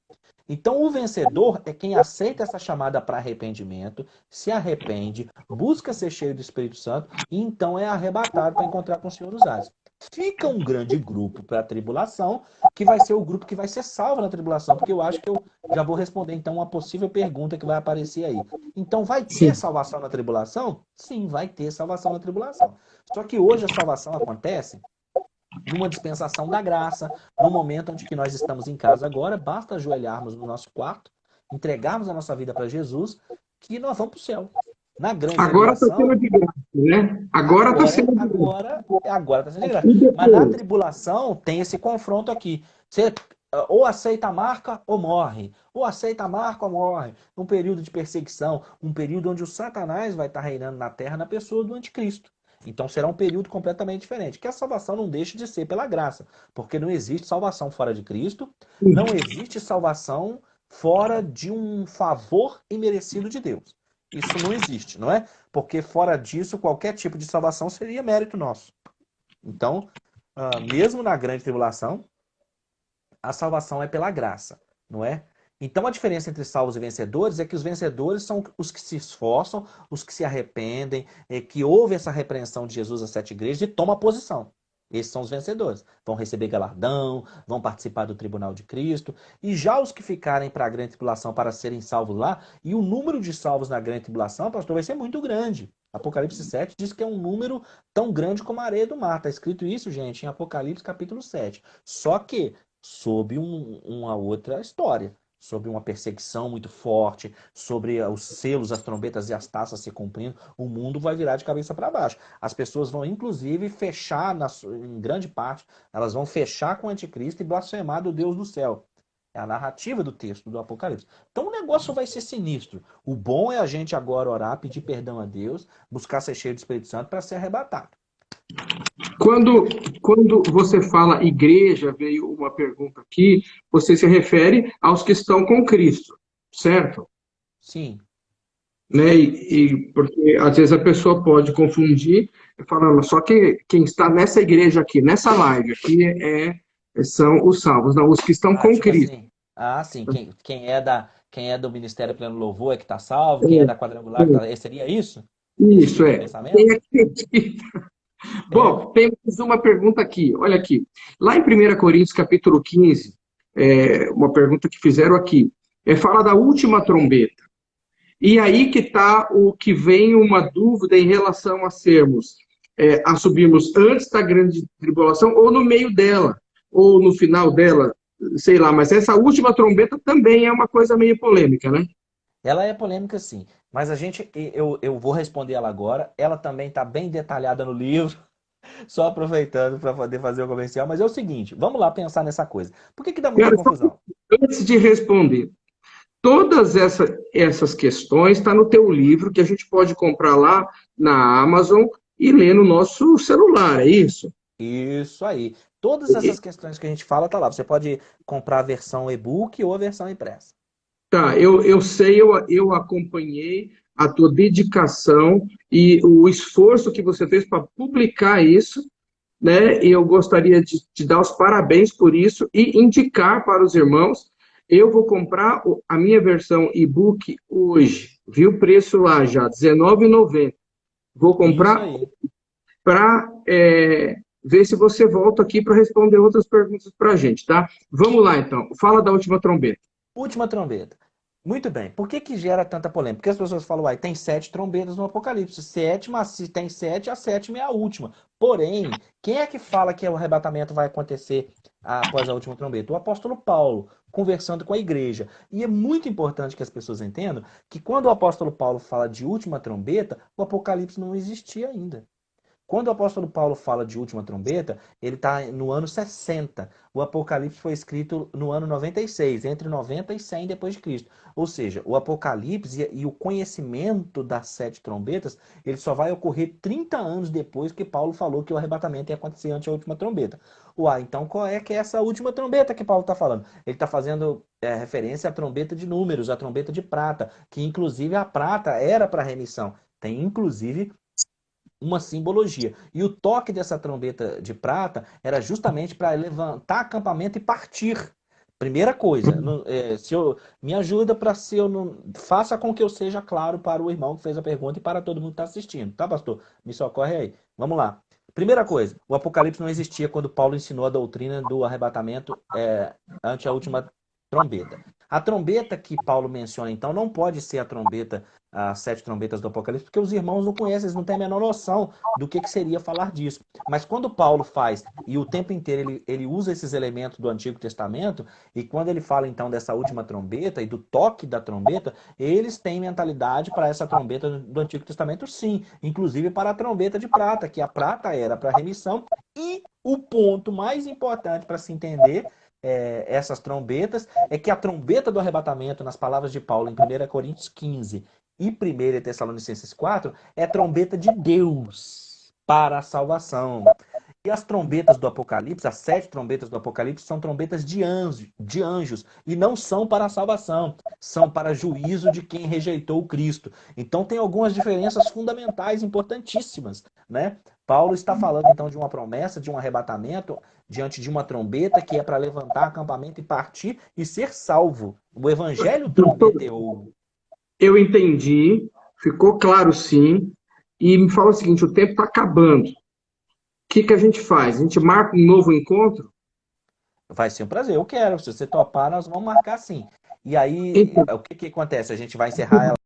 Speaker 2: Então o vencedor é quem aceita essa chamada para arrependimento, se arrepende, busca ser cheio do Espírito Santo e então é arrebatado para encontrar com o Senhor nos ares. Fica um grande grupo para a tribulação, que vai ser o grupo que vai ser salvo na tribulação, porque eu acho que eu já vou responder então uma possível pergunta que vai aparecer aí. Então vai ter salvação na tribulação? Sim, vai ter salvação na tribulação. Só que hoje a salvação acontece numa dispensação da graça, no momento onde que nós estamos em casa agora, basta ajoelharmos no nosso quarto, entregarmos a nossa vida para Jesus, que nós vamos para o céu. Na grande
Speaker 1: agora está
Speaker 2: tribulação...
Speaker 1: sendo de graça, né? Agora está sendo de graça.
Speaker 2: Agora está sendo de graça. Mas na tribulação tem esse confronto aqui. Você ou aceita a marca ou morre. Ou aceita a marca ou morre. Um período de perseguição, um período onde o Satanás vai estar reinando na terra na pessoa do anticristo. Então será um período completamente diferente. Que a salvação não deixe de ser pela graça. Porque não existe salvação fora de Cristo. Não existe salvação fora de um favor imerecido de Deus. Isso não existe, não é? Porque fora disso, qualquer tipo de salvação seria mérito nosso. Então, mesmo na grande tribulação, a salvação é pela graça, não é? Então a diferença entre salvos e vencedores é que os vencedores são os que se esforçam, os que se arrependem, que ouvem essa repreensão de Jesus às 7 igrejas e tomam a posição. Esses são os vencedores. Vão receber galardão, vão participar do tribunal de Cristo. E já os que ficarem para a grande tribulação para serem salvos lá, e o número de salvos na grande tribulação, pastor, vai ser muito grande. Apocalipse 7 diz que é um número tão grande como a areia do mar. Está escrito isso, gente, em Apocalipse capítulo 7. Só que sob uma outra história, sobre uma perseguição muito forte, sobre os selos, as trombetas e as taças se cumprindo, o mundo vai virar de cabeça para baixo. As pessoas vão, inclusive, fechar, em grande parte, elas vão fechar com o anticristo e blasfemar do Deus do céu. É a narrativa do texto do Apocalipse. Então o negócio vai ser sinistro. O bom é a gente agora orar, pedir perdão a Deus, buscar ser cheio do Espírito Santo para ser arrebatado.
Speaker 1: Quando você fala igreja, veio uma pergunta aqui, você se refere aos que estão com Cristo, certo?
Speaker 2: Sim.
Speaker 1: Né? Porque às vezes a pessoa pode confundir, falando só que quem está nessa igreja aqui, nessa live aqui, são os salvos, não, os que estão com
Speaker 2: Tipo
Speaker 1: Cristo.
Speaker 2: assim. Quem é do Ministério Pleno Louvor é que está salvo, quem é
Speaker 1: É,
Speaker 2: da Quadrangular, seria isso? Esse
Speaker 1: isso
Speaker 2: tipo de
Speaker 1: é. Quem
Speaker 2: pensamento?
Speaker 1: acredita?
Speaker 2: É.
Speaker 1: Bom, tem mais uma pergunta aqui. Olha aqui. Lá em 1 Coríntios, capítulo 15, uma pergunta que fizeram aqui. Fala da última trombeta. E aí que está o que vem uma dúvida em relação a sermos, a subirmos antes da grande tribulação ou no meio dela, ou no final dela, sei lá. Mas essa última trombeta também é uma coisa meio polêmica, né?
Speaker 2: Ela é polêmica, sim. Mas eu vou responder ela agora. Ela também está bem detalhada no livro. Só aproveitando para poder fazer o comercial. Mas é o seguinte, vamos lá pensar nessa coisa. Por que dá muita
Speaker 1: Cara, só
Speaker 2: confusão?
Speaker 1: antes de responder, todas essas questões estão no teu livro, que a gente pode comprar lá na Amazon e ler no nosso celular, é isso?
Speaker 2: Isso aí. Todas essas questões que a gente fala tá lá. Você pode comprar a versão e-book ou a versão impressa.
Speaker 1: Tá, eu sei, eu acompanhei a tua dedicação e o esforço que você fez para publicar isso, né? E eu gostaria de te dar os parabéns por isso e indicar para os irmãos. Eu vou comprar a minha versão e-book hoje, viu o preço lá já, R$19,90. Vou
Speaker 2: Isso
Speaker 1: comprar
Speaker 2: aí.
Speaker 1: para ver se você volta aqui para responder outras perguntas para a gente, tá? Vamos lá, então. Fala da última trombeta.
Speaker 2: Última trombeta. Muito bem. Por que gera tanta polêmica? Porque as pessoas falam, uai, tem 7 trombetas no Apocalipse. Sétima, se tem 7, a sétima é a última. Porém, quem é que fala que o arrebatamento vai acontecer após a última trombeta? O apóstolo Paulo, conversando com a igreja. E é muito importante que as pessoas entendam que quando o apóstolo Paulo fala de última trombeta, o Apocalipse não existia ainda. Quando o apóstolo Paulo fala de última trombeta, ele está no ano 60. O Apocalipse foi escrito no ano 96, entre 90 e 100 depois de Cristo. Ou seja, o Apocalipse e o conhecimento das 7 trombetas, ele só vai ocorrer 30 anos depois que Paulo falou que o arrebatamento ia acontecer antes da última trombeta. Uai, então qual é que é essa última trombeta que Paulo está falando? Ele está fazendo referência à trombeta de números, à trombeta de prata, que inclusive a prata era para remissão. Tem inclusive uma simbologia. E o toque dessa trombeta de prata era justamente para levantar acampamento e partir. Primeira coisa, me ajuda para se eu não. Faça com que eu seja claro para o irmão que fez a pergunta e para todo mundo que está assistindo, tá, pastor? Me socorre aí. Vamos lá. Primeira coisa, o Apocalipse não existia quando Paulo ensinou a doutrina do arrebatamento ante a última trombeta. A trombeta que Paulo menciona, então, não pode ser a trombeta, as 7 trombetas do Apocalipse, porque os irmãos não conhecem, eles não têm a menor noção do que seria falar disso. Mas quando Paulo faz, e o tempo inteiro ele usa esses elementos do Antigo Testamento, e quando ele fala então dessa última trombeta e do toque da trombeta, eles têm mentalidade para essa trombeta do Antigo Testamento, sim. Inclusive para a trombeta de prata, que a prata era para remissão. E o ponto mais importante para se entender essas trombetas, é que a trombeta do arrebatamento, nas palavras de Paulo em 1 Coríntios 15 e 1 Tessalonicenses 4, é trombeta de Deus para a salvação. E as trombetas do Apocalipse, as 7 trombetas do Apocalipse, são trombetas de anjos, e não são para a salvação, são para juízo de quem rejeitou o Cristo. Então tem algumas diferenças fundamentais, importantíssimas, né? Paulo está falando então de uma promessa, de um arrebatamento, diante de uma trombeta que é para levantar acampamento e partir e ser salvo. O evangelho trombeteou.
Speaker 1: Eu entendi, ficou claro sim, e me fala o seguinte, o tempo está acabando. O que a gente faz? A gente marca um novo encontro?
Speaker 2: Vai ser um prazer, eu quero. Se você topar, nós vamos marcar sim. E aí,
Speaker 1: Então,
Speaker 2: o que acontece? A gente vai encerrar ela